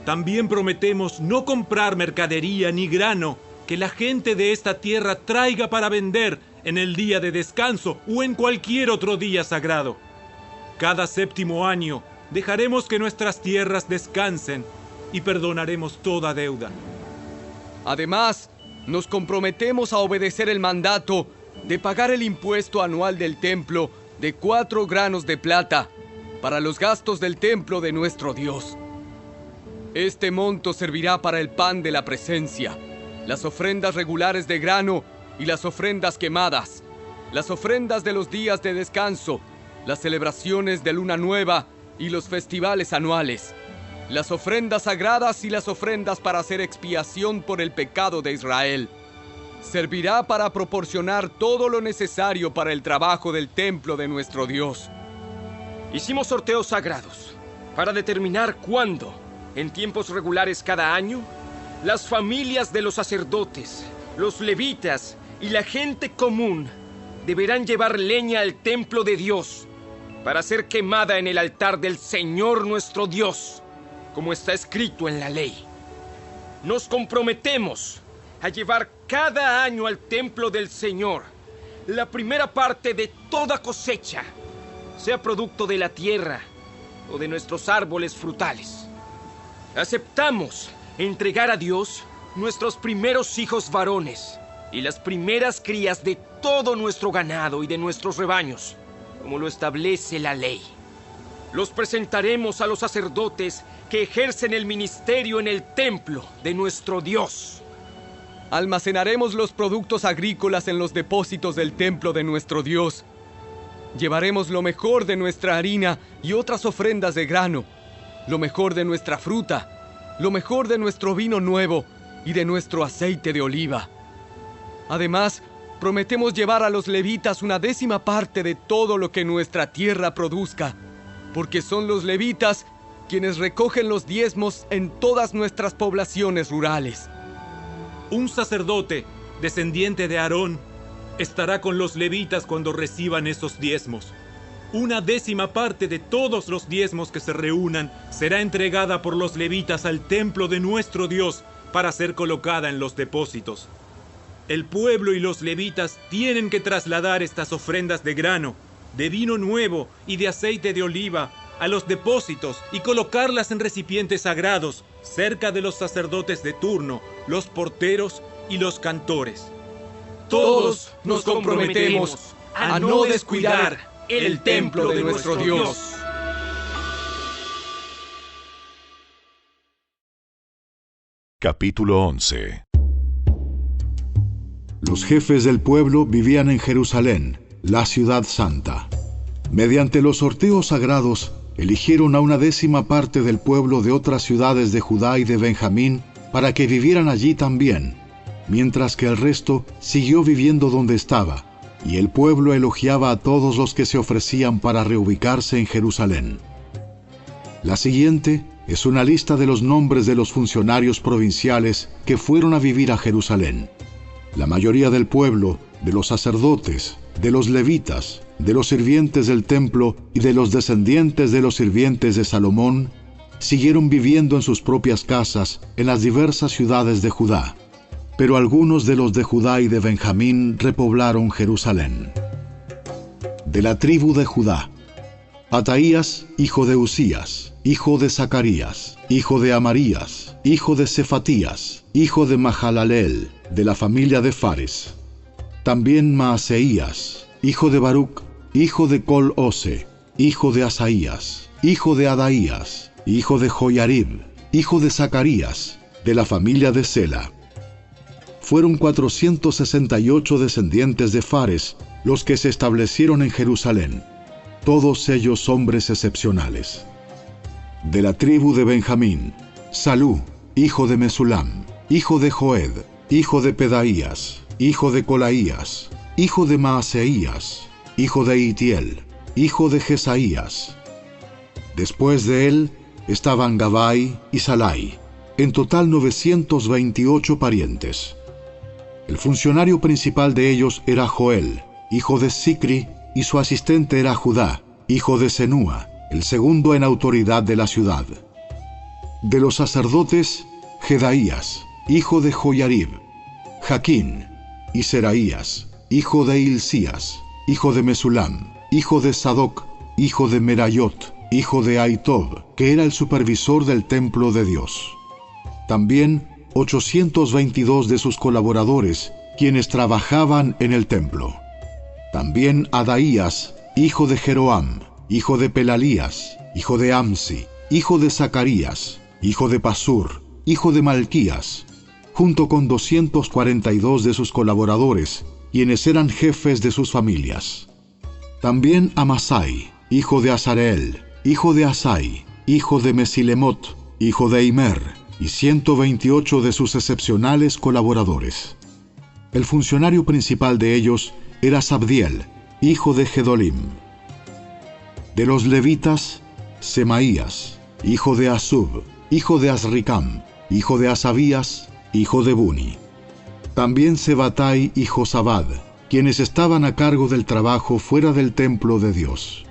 También prometemos no comprar mercadería ni grano que la gente de esta tierra traiga para vender en el día de descanso o en cualquier otro día sagrado. Cada 7º año dejaremos que nuestras tierras descansen y perdonaremos toda deuda. Además, nos comprometemos a obedecer el mandato de pagar el impuesto anual del templo de 4 granos de plata para los gastos del templo de nuestro Dios. Este monto servirá para el pan de la presencia, las ofrendas regulares de grano y las ofrendas quemadas, las ofrendas de los días de descanso, las celebraciones de luna nueva y los festivales anuales, las ofrendas sagradas y las ofrendas para hacer expiación por el pecado de Israel. Servirá para proporcionar todo lo necesario para el trabajo del templo de nuestro Dios. Hicimos sorteos sagrados para determinar cuándo, en tiempos regulares cada año, las familias de los sacerdotes, los levitas y la gente común deberán llevar leña al templo de Dios para ser quemada en el altar del Señor nuestro Dios, como está escrito en la ley. Nos comprometemos a llevar cada año al templo del Señor la primera parte de toda cosecha, sea producto de la tierra o de nuestros árboles frutales. Aceptamos entregar a Dios nuestros primeros hijos varones y las primeras crías de todo nuestro ganado y de nuestros rebaños, como lo establece la ley. Los presentaremos a los sacerdotes que ejercen el ministerio en el templo de nuestro Dios. Almacenaremos los productos agrícolas en los depósitos del templo de nuestro Dios. Llevaremos lo mejor de nuestra harina y otras ofrendas de grano, lo mejor de nuestra fruta, lo mejor de nuestro vino nuevo y de nuestro aceite de oliva. Además, prometemos llevar a los levitas una 10ª parte de todo lo que nuestra tierra produzca, porque son los levitas quienes recogen los diezmos en todas nuestras poblaciones rurales. Un sacerdote, descendiente de Aarón, estará con los levitas cuando reciban esos diezmos. Una 10ª parte de todos los diezmos que se reúnan será entregada por los levitas al templo de nuestro Dios para ser colocada en los depósitos. El pueblo y los levitas tienen que trasladar estas ofrendas de grano, de vino nuevo y de aceite de oliva a los depósitos y colocarlas en recipientes sagrados cerca de los sacerdotes de turno, los porteros y los cantores. Todos nos comprometemos a no descuidar el templo de nuestro Dios. Capítulo 11. Los jefes del pueblo vivían en Jerusalén, la ciudad santa. Mediante los sorteos sagrados, eligieron a una 10ª parte del pueblo de otras ciudades de Judá y de Benjamín para que vivieran allí también, mientras que el resto siguió viviendo donde estaba, y el pueblo elogiaba a todos los que se ofrecían para reubicarse en Jerusalén. La siguiente es una lista de los nombres de los funcionarios provinciales que fueron a vivir a Jerusalén. La mayoría del pueblo, de los sacerdotes, de los levitas, de los sirvientes del templo y de los descendientes de los sirvientes de Salomón, siguieron viviendo en sus propias casas en las diversas ciudades de Judá. Pero algunos de los de Judá y de Benjamín repoblaron Jerusalén. De la tribu de Judá: Ataías, hijo de Usías, hijo de Zacarías, hijo de Amarías, hijo de Cefatías, hijo de Mahalaleel, de la familia de Fares. También Maaseías, hijo de Baruc, hijo de Col-Ose, hijo de Asaías, hijo de Adaías, hijo de Joyarib, hijo de Zacarías, de la familia de Sela. Fueron 468 descendientes de Fares los que se establecieron en Jerusalén, todos ellos hombres excepcionales. De la tribu de Benjamín: Salú, hijo de Mesulam, hijo de Joed, hijo de Pedaías, hijo de Colaías, hijo de Maaseías, hijo de Itiel, hijo de Jesaías. Después de él estaban Gabai y Salai, en total 928 parientes. El funcionario principal de ellos era Joel, hijo de Sicri, y su asistente era Judá, hijo de Senúa, el segundo en autoridad de la ciudad. De los sacerdotes: Jedaías, hijo de Joyarib, Jaquín, y Seraías, hijo de Hilcías, hijo de Mesulam, hijo de Sadoc, hijo de Merayot, hijo de Aitob, que era el supervisor del templo de Dios. También 822 de sus colaboradores, quienes trabajaban en el templo. También Adaías, hijo de Jeroam, hijo de Pelalías, hijo de Amsi, hijo de Zacarías, hijo de Pasur, hijo de Malquías, junto con 242 de sus colaboradores, quienes eran jefes de sus familias. También Amasai, hijo de Azareel, hijo de Asai, hijo de Mesilemot, hijo de Imer, y 128 de sus excepcionales colaboradores. El funcionario principal de ellos era Sabdiel, hijo de Gedolim. De los levitas: Semaías, hijo de Asub, hijo de Azricam, hijo de Asabías, hijo de Buni. También Sebatai y Josabad, quienes estaban a cargo del trabajo fuera del templo de Dios.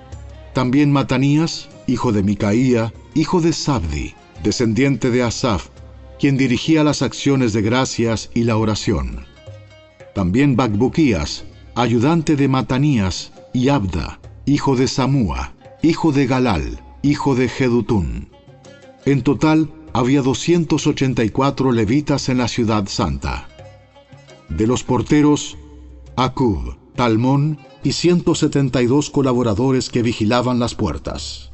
También Matanías, hijo de Micaía, hijo de Sabdi, descendiente de Asaf, quien dirigía las acciones de gracias y la oración. También Bacbuquías, ayudante de Matanías, y Abda, hijo de Samúa, hijo de Galal, hijo de Jedutún. En total había 284 levitas en la ciudad santa. De los porteros: Acub, Talmón y 172 colaboradores que vigilaban las puertas.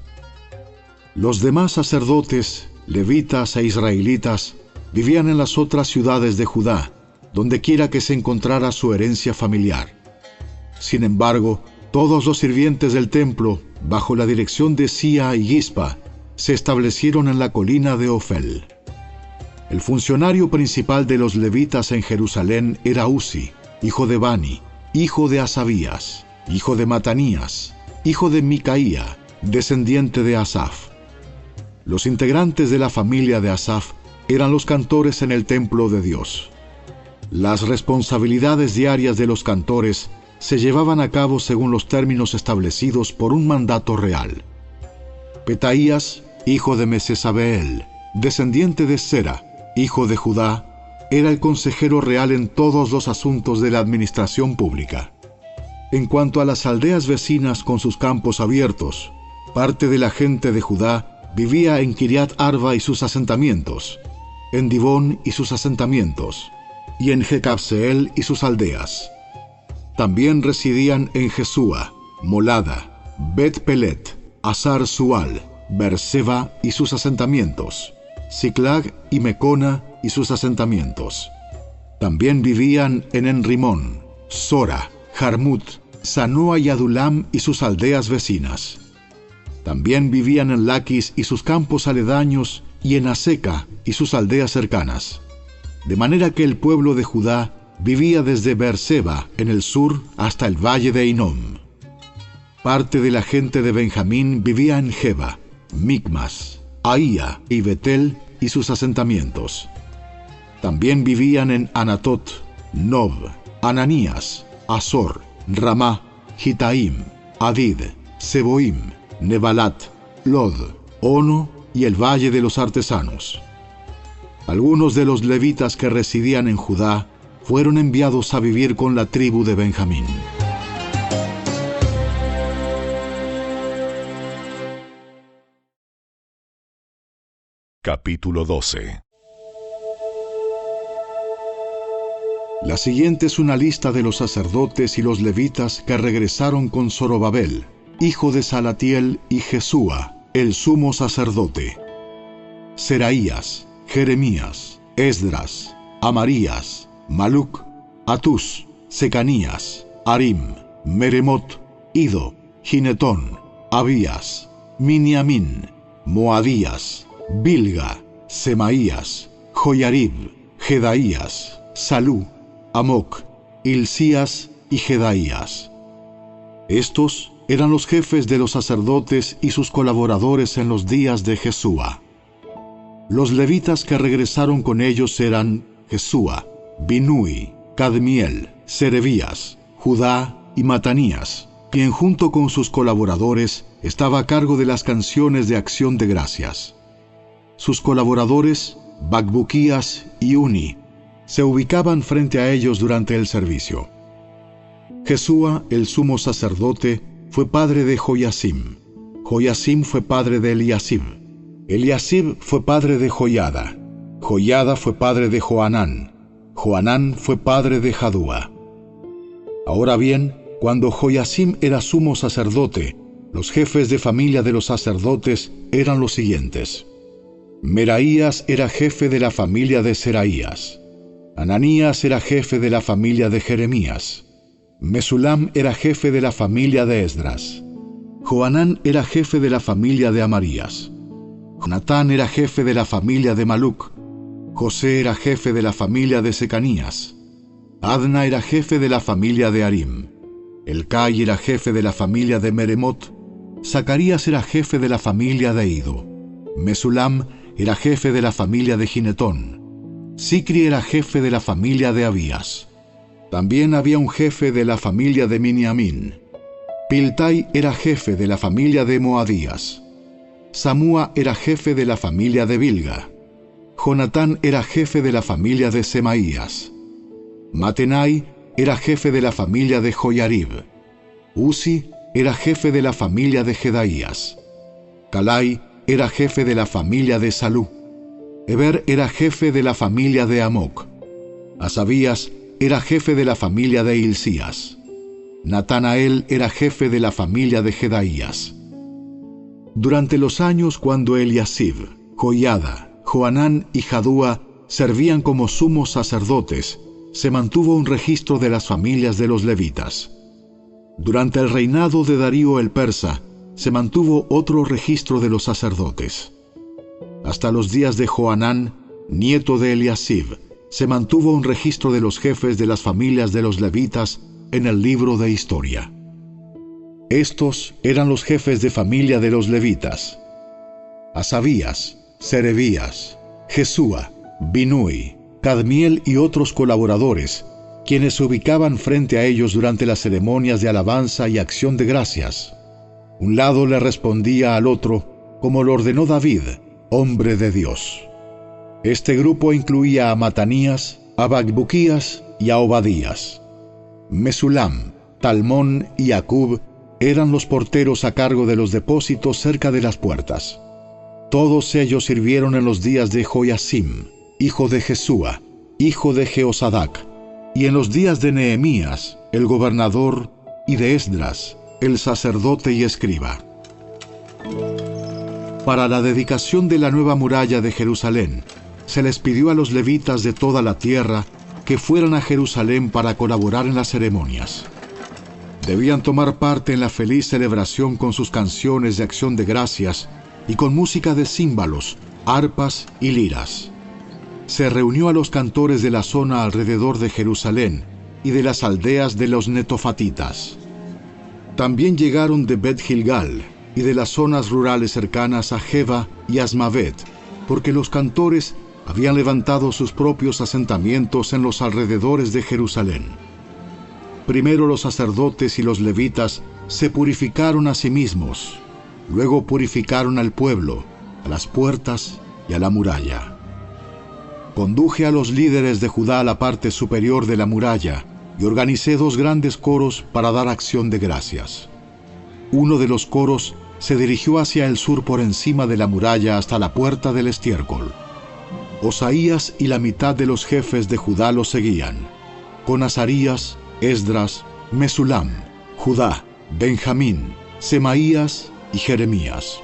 Los demás sacerdotes, levitas e israelitas vivían en las otras ciudades de Judá, donde quiera que se encontrara su herencia familiar. Sin embargo, todos los sirvientes del templo, bajo la dirección de Sia y Gispa, se establecieron en la colina de Ofel. El funcionario principal de los levitas en Jerusalén era Uzi, hijo de Bani, hijo de Asabías, hijo de Matanías, hijo de Micaía, descendiente de Asaf. Los integrantes de la familia de Asaf eran los cantores en el templo de Dios. Las responsabilidades diarias de los cantores se llevaban a cabo según los términos establecidos por un mandato real. Petaías, hijo de Mesesabeel, descendiente de Sera, hijo de Judá, era el consejero real en todos los asuntos de la administración pública. En cuanto a las aldeas vecinas con sus campos abiertos, parte de la gente de Judá vivía en Kiriat Arba y sus asentamientos, en Dibón y sus asentamientos, y en Jecabseel y sus aldeas. También residían en Jesúa, Molada, Bet Pelet, Azar Sual, Berseba y sus asentamientos, Siclag y Mecona y sus asentamientos. También vivían en Enrimón, Sora, Jarmut, Sanoa y Adulam y sus aldeas vecinas. También vivían en Laquis y sus campos aledaños y en Aseca y sus aldeas cercanas. De manera que el pueblo de Judá vivía desde Beerseba, en el sur, hasta el valle de Hinnom. Parte de la gente de Benjamín vivía en Geba, Micmas, Ahía y Betel y sus asentamientos. También vivían en Anatot, Nob, Ananías, Azor, Ramá, Gitaim, Adid, Seboim, Nebalat, Lod, Ono y el valle de los artesanos. Algunos de los levitas que residían en Judá fueron enviados a vivir con la tribu de Benjamín. Capítulo 12. La siguiente es una lista de los sacerdotes y los levitas que regresaron con Zorobabel, hijo de Salatiel, y Jesúa, el sumo sacerdote: Seraías, Jeremías, Esdras, Amarías, Maluc, Atús, Secanías, Arim, Meremot, Ido, Ginetón, Abías, Miniamín, Moadías, Bilga, Semaías, Joyarib, Jedaías, Salú, Amoc, Hilcías y Jedaías. Estos eran los jefes de los sacerdotes y sus colaboradores en los días de Jesúa. Los levitas que regresaron con ellos eran Jesúa, Binui, Cadmiel, Serebías, Judá y Matanías, quien junto con sus colaboradores estaba a cargo de las canciones de acción de gracias. Sus colaboradores, Bacbuquías y Uni, se ubicaban frente a ellos durante el servicio. Jesúa, el sumo sacerdote, fue padre de Joyasim. Joyasim fue padre de Eliasib. Eliasib fue padre de Joyada. Joyada fue padre de Joanán. Joanán fue padre de Jadúa. Ahora bien, cuando Joyasim era sumo sacerdote, los jefes de familia de los sacerdotes eran los siguientes: Meraías era jefe de la familia de Seraías. Ananías era jefe de la familia de Jeremías. Mesulam era jefe de la familia de Esdras. Joanán era jefe de la familia de Amarías. Jonatán era jefe de la familia de Maluc. José era jefe de la familia de Secanías. Adna era jefe de la familia de Arim. Elcai era jefe de la familia de Meremot. Zacarías era jefe de la familia de Ido. Mesulam era jefe de la familia de Ginetón. Sicri era jefe de la familia de Abías. También había un jefe de la familia de Miniamín. Piltai era jefe de la familia de Moadías. Samúa era jefe de la familia de Bilga. Jonatán era jefe de la familia de Semaías. Matenai era jefe de la familia de Joyarib. Uzi era jefe de la familia de Jedaías. Calai era jefe de la familia de Salú. Eber era jefe de la familia de Amoc. Asabías era jefe de la familia de Hilcías. Natanael era jefe de la familia de Jedaías. Durante los años cuando Eliasib, Joyada, Joanán y Jadúa servían como sumos sacerdotes, se mantuvo un registro de las familias de los levitas. Durante el reinado de Darío el persa, se mantuvo otro registro de los sacerdotes. Hasta los días de Joanán, nieto de Eliasib, se mantuvo un registro de los jefes de las familias de los levitas en el libro de historia. Estos eran los jefes de familia de los levitas: Asabías, Serebías, Jesúa, Binui, Cadmiel y otros colaboradores, quienes se ubicaban frente a ellos durante las ceremonias de alabanza y acción de gracias. Un lado le respondía al otro, como lo ordenó David, hombre de Dios. Este grupo incluía a Matanías, a Bacbuquías y a Obadías. Mesulam, Talmón y Acub eran los porteros a cargo de los depósitos cerca de las puertas. Todos ellos sirvieron en los días de Joyasim, hijo de Jesúa, hijo de Jeosadac, y en los días de Nehemías, el gobernador, y de Esdras, el sacerdote y escriba. Para la dedicación de la nueva muralla de Jerusalén, se les pidió a los levitas de toda la tierra que fueran a Jerusalén para colaborar en las ceremonias. Debían tomar parte en la feliz celebración con sus canciones de acción de gracias y con música de címbalos, arpas y liras. se reunió a los cantores de la zona alrededor de Jerusalén y de las aldeas de los netofatitas. También llegaron de Bet Gilgal y de las zonas rurales cercanas a Geba y Asmavet, porque los cantores habían levantado sus propios asentamientos en los alrededores de Jerusalén. Primero los sacerdotes y los levitas se purificaron a sí mismos, luego purificaron al pueblo, a las puertas y a la muralla. Conduje a los líderes de Judá a la parte superior de la muralla y organicé 2 grandes coros para dar acción de gracias. Uno de los coros se dirigió hacia el sur por encima de la muralla hasta la puerta del estiércol. Osaías y la mitad de los jefes de Judá lo seguían, con Azarías, Esdras, Mesulam, Judá, Benjamín, Semaías y Jeremías.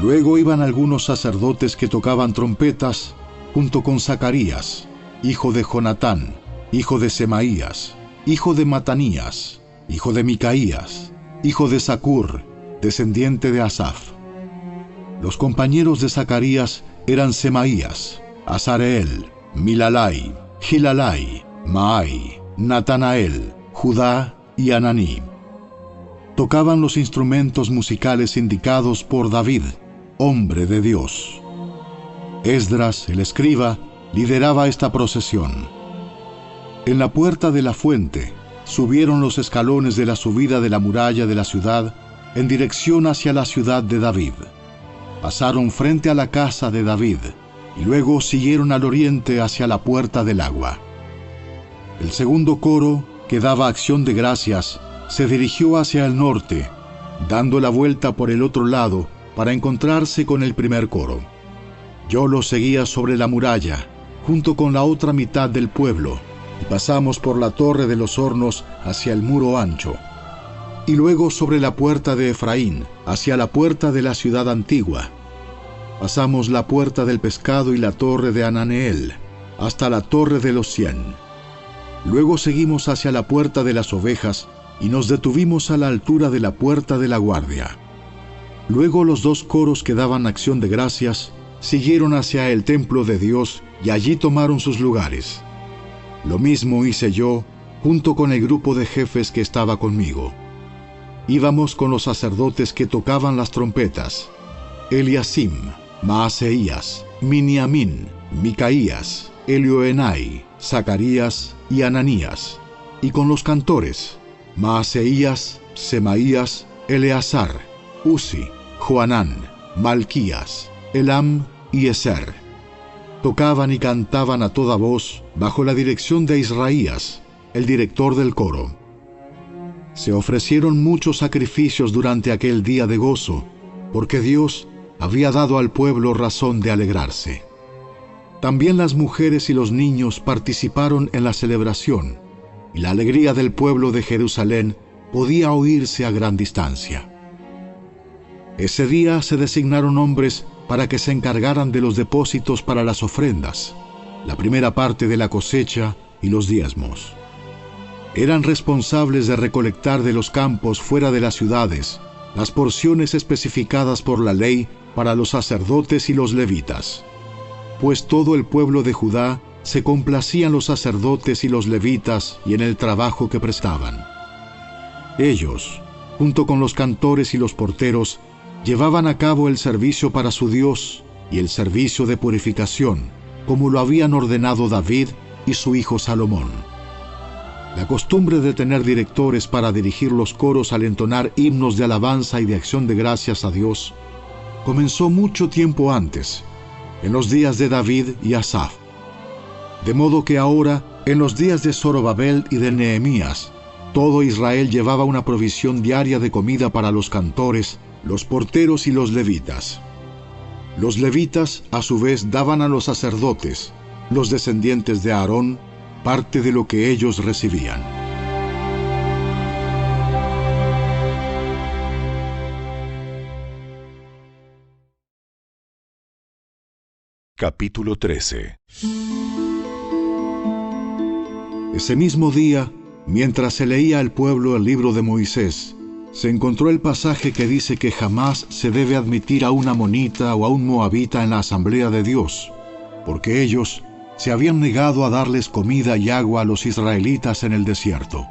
Luego iban algunos sacerdotes que tocaban trompetas, junto con Zacarías, hijo de Jonatán, hijo de Semaías, hijo de Matanías, hijo de Micaías, hijo de Zacur, descendiente de Asaf. Los compañeros de Zacarías eran Semaías, Azareel, Milalai, Gilalai, Maai, Natanael, Judá y Ananí. Tocaban los instrumentos musicales indicados por David, hombre de Dios. Esdras, el escriba, lideraba esta procesión. En la puerta de la fuente subieron los escalones de la subida de la muralla de la ciudad en dirección hacia la ciudad de David. Pasaron frente a la casa de David y luego siguieron al oriente hacia la puerta del agua. El segundo coro, que daba acción de gracias, se dirigió hacia el norte, dando la vuelta por el otro lado para encontrarse con el primer coro. Yo lo seguía sobre la muralla, junto con la otra mitad del pueblo, y pasamos por la torre de los hornos hacia el muro ancho, y luego sobre la puerta de Efraín, hacia la puerta de la ciudad antigua. Pasamos la puerta del pescado y la torre de Ananeel, hasta la torre de los 100. Luego seguimos hacia la puerta de las ovejas, y nos detuvimos a la altura de la puerta de la guardia. Luego los 2 coros que daban acción de gracias siguieron hacia el templo de Dios y allí tomaron sus lugares. Lo mismo hice yo, junto con el grupo de jefes que estaba conmigo. Íbamos con los sacerdotes que tocaban las trompetas: Eliasim, Maaseías, Miniamín, Micaías, Elioenai, Zacarías y Ananías, y con los cantores: Maaseías, Semaías, Eleazar, Uzi, Joanán, Malquías, Elam y Eser. Tocaban y cantaban a toda voz bajo la dirección de Israías, el director del coro. Se ofrecieron muchos sacrificios durante aquel día de gozo, porque Dios había dado al pueblo razón de alegrarse. También las mujeres y los niños participaron en la celebración, y la alegría del pueblo de Jerusalén podía oírse a gran distancia. Ese día se designaron hombres para que se encargaran de los depósitos para las ofrendas, la primera parte de la cosecha y los diezmos. Eran responsables de recolectar de los campos fuera de las ciudades las porciones especificadas por la ley para los sacerdotes y los levitas. Pues todo el pueblo de Judá se complacía en los sacerdotes y los levitas y en el trabajo que prestaban. Ellos, junto con los cantores y los porteros, llevaban a cabo el servicio para su Dios y el servicio de purificación, como lo habían ordenado David y su hijo Salomón. La costumbre de tener directores para dirigir los coros al entonar himnos de alabanza y de acción de gracias a Dios comenzó mucho tiempo antes, en los días de David y Asaf. De modo que ahora, en los días de Zorobabel y de Nehemías, todo Israel llevaba una provisión diaria de comida para los cantores, los porteros y los levitas. Los levitas, a su vez, daban a los sacerdotes, los descendientes de Aarón, parte de lo que ellos recibían. Capítulo 13. Ese mismo día, mientras se leía al pueblo el libro de Moisés, se encontró el pasaje que dice que jamás se debe admitir a un amonita o a un moabita en la asamblea de Dios, porque ellos se habían negado a darles comida y agua a los israelitas en el desierto.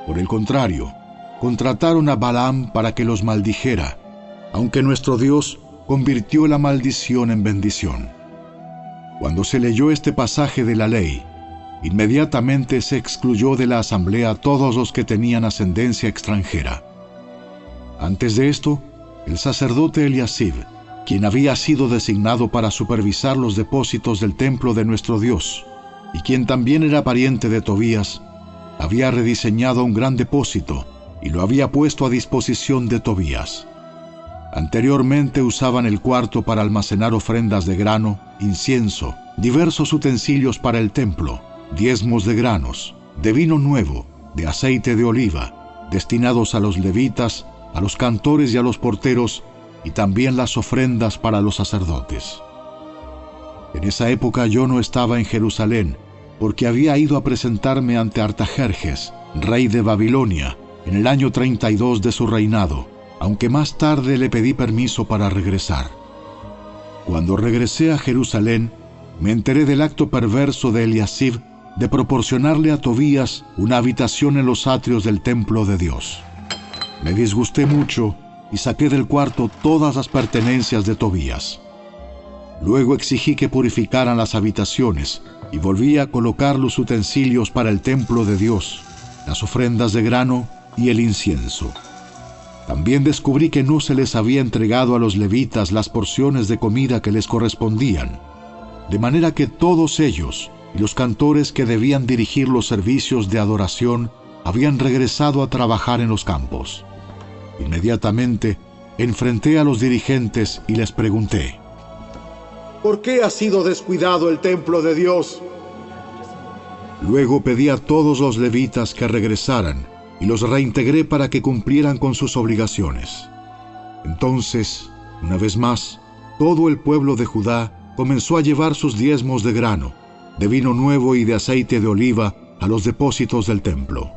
Por el contrario, contrataron a Balaam para que los maldijera, aunque nuestro Dios convirtió la maldición en bendición. Cuando se leyó este pasaje de la ley, inmediatamente se excluyó de la asamblea a todos los que tenían ascendencia extranjera. Antes de esto, el sacerdote Eliasib, quien había sido designado para supervisar los depósitos del templo de nuestro Dios, y quien también era pariente de Tobías, había rediseñado un gran depósito y lo había puesto a disposición de Tobías. Anteriormente usaban el cuarto para almacenar ofrendas de grano, incienso, diversos utensilios para el templo, diezmos de granos, de vino nuevo, de aceite de oliva, destinados a los levitas, a los cantores y a los porteros, y también las ofrendas para los sacerdotes. En esa época yo no estaba en Jerusalén, porque había ido a presentarme ante Artajerjes, rey de Babilonia, en el año 32 de su reinado, aunque más tarde le pedí permiso para regresar. Cuando regresé a Jerusalén, me enteré del acto perverso de Eliasib de proporcionarle a Tobías una habitación en los atrios del templo de Dios. Me disgusté mucho y saqué del cuarto todas las pertenencias de Tobías. Luego exigí que purificaran las habitaciones y volví a colocar los utensilios para el templo de Dios, las ofrendas de grano y el incienso. También descubrí que no se les había entregado a los levitas las porciones de comida que les correspondían, de manera que todos ellos y los cantores que debían dirigir los servicios de adoración habían regresado a trabajar en los campos. Inmediatamente enfrenté a los dirigentes y les pregunté: ¿por qué ha sido descuidado el templo de Dios? Luego pedí a todos los levitas que regresaran y los reintegré para que cumplieran con sus obligaciones. Entonces, una vez más, todo el pueblo de Judá comenzó a llevar sus diezmos de grano, de vino nuevo y de aceite de oliva a los depósitos del templo.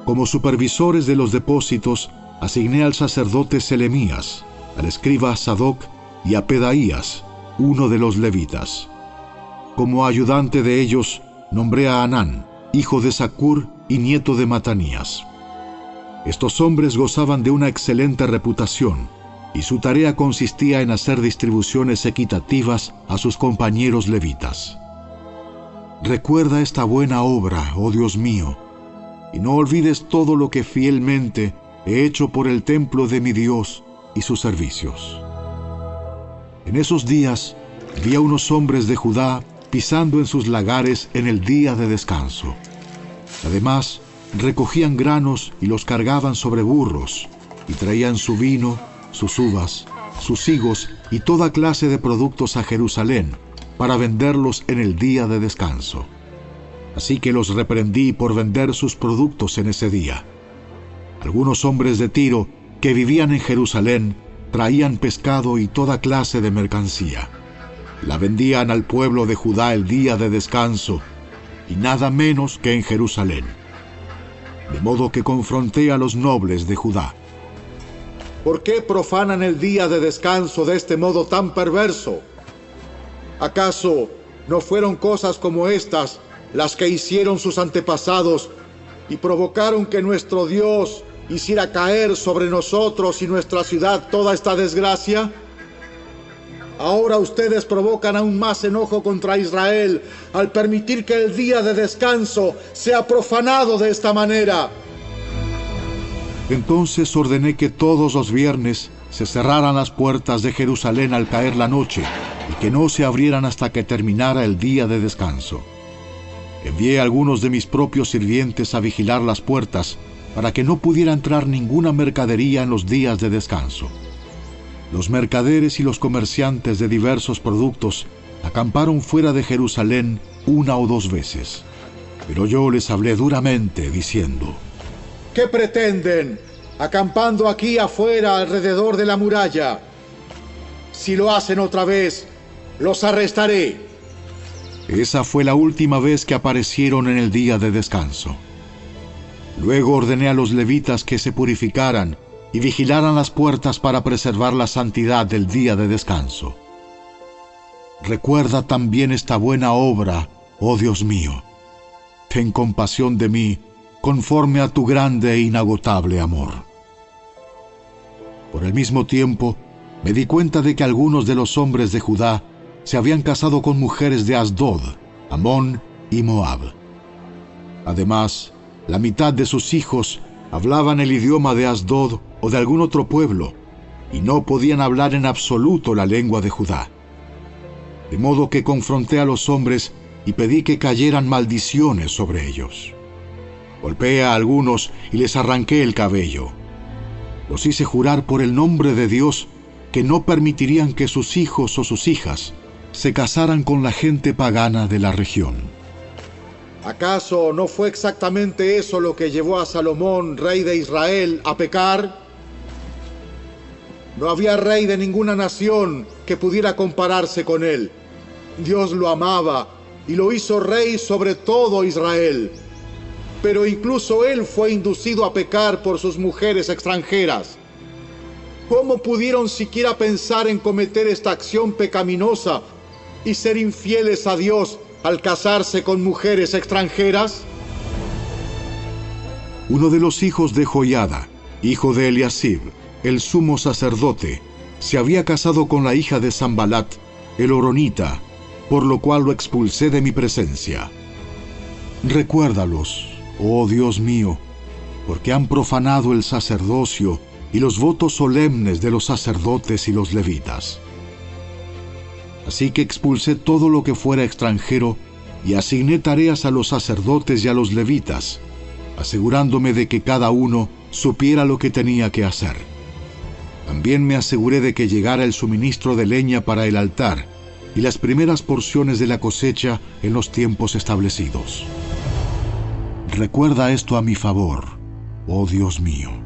Como supervisores de los depósitos, asigné al sacerdote Selemías, al escriba Sadoc y a Pedaías, uno de los levitas. Como ayudante de ellos, nombré a Hanán, hijo de Zacur y nieto de Matanías. Estos hombres gozaban de una excelente reputación, y su tarea consistía en hacer distribuciones equitativas a sus compañeros levitas. Recuerda esta buena obra, oh Dios mío, y no olvides todo lo que fielmente he hecho por el templo de mi Dios y sus servicios. En esos días vi a unos hombres de Judá pisando en sus lagares en el día de descanso. Además, recogían granos y los cargaban sobre burros, y traían su vino, sus uvas, sus higos y toda clase de productos a Jerusalén, para venderlos en el día de descanso. Así que los reprendí por vender sus productos en ese día. Algunos hombres de Tiro que vivían en Jerusalén traían pescado y toda clase de mercancía. La vendían al pueblo de Judá el día de descanso, y nada menos que en Jerusalén. De modo que confronté a los nobles de Judá. ¿Por qué profanan el día de descanso de este modo tan perverso? ¿Acaso no fueron cosas como estas las que hicieron sus antepasados y provocaron que nuestro Dios hiciera caer sobre nosotros y nuestra ciudad toda esta desgracia? Ahora ustedes provocan aún más enojo contra Israel al permitir que el día de descanso sea profanado de esta manera. Entonces ordené que todos los viernes se cerraran las puertas de Jerusalén al caer la noche y que no se abrieran hasta que terminara el día de descanso. Envié a algunos de mis propios sirvientes a vigilar las puertas para que no pudiera entrar ninguna mercadería en los días de descanso. Los mercaderes y los comerciantes de diversos productos acamparon fuera de Jerusalén 1 o 2 veces. Pero yo les hablé duramente, diciendo: ¿qué pretenden, acampando aquí afuera alrededor de la muralla? Si lo hacen otra vez, los arrestaré. Esa fue la última vez que aparecieron en el día de descanso. Luego ordené a los levitas que se purificaran y vigilaran las puertas para preservar la santidad del día de descanso. recuerda también esta buena obra, oh Dios mío. Ten compasión de mí, conforme a tu grande e inagotable amor. Por el mismo tiempo, me di cuenta de que algunos de los hombres de Judá se habían casado con mujeres de Asdod, Amón y Moab. Además, la mitad de sus hijos hablaban el idioma de Asdod o de algún otro pueblo, y no podían hablar en absoluto la lengua de Judá. De modo que confronté a los hombres y pedí que cayeran maldiciones sobre ellos. Golpeé a algunos y les arranqué el cabello. Los hice jurar por el nombre de Dios que no permitirían que sus hijos o sus hijas se casaran con la gente pagana de la región. ¿Acaso no fue exactamente eso lo que llevó a Salomón, rey de Israel, a pecar? No había rey de ninguna nación que pudiera compararse con él. Dios lo amaba y lo hizo rey sobre todo Israel. Pero incluso él fue inducido a pecar por sus mujeres extranjeras. ¿Cómo pudieron siquiera pensar en cometer esta acción pecaminosa y ser infieles a Dios al casarse con mujeres extranjeras? Uno de los hijos de Joiada, hijo de Eliasib, el sumo sacerdote, se había casado con la hija de Sambalat, el horonita, por lo cual lo expulsé de mi presencia. Recuérdalos, oh Dios mío, porque han profanado el sacerdocio y los votos solemnes de los sacerdotes y los levitas. Así que expulsé todo lo que fuera extranjero y asigné tareas a los sacerdotes y a los levitas, asegurándome de que cada uno supiera lo que tenía que hacer. También me aseguré de que llegara el suministro de leña para el altar y las primeras porciones de la cosecha en los tiempos establecidos. Recuerda esto a mi favor, oh Dios mío.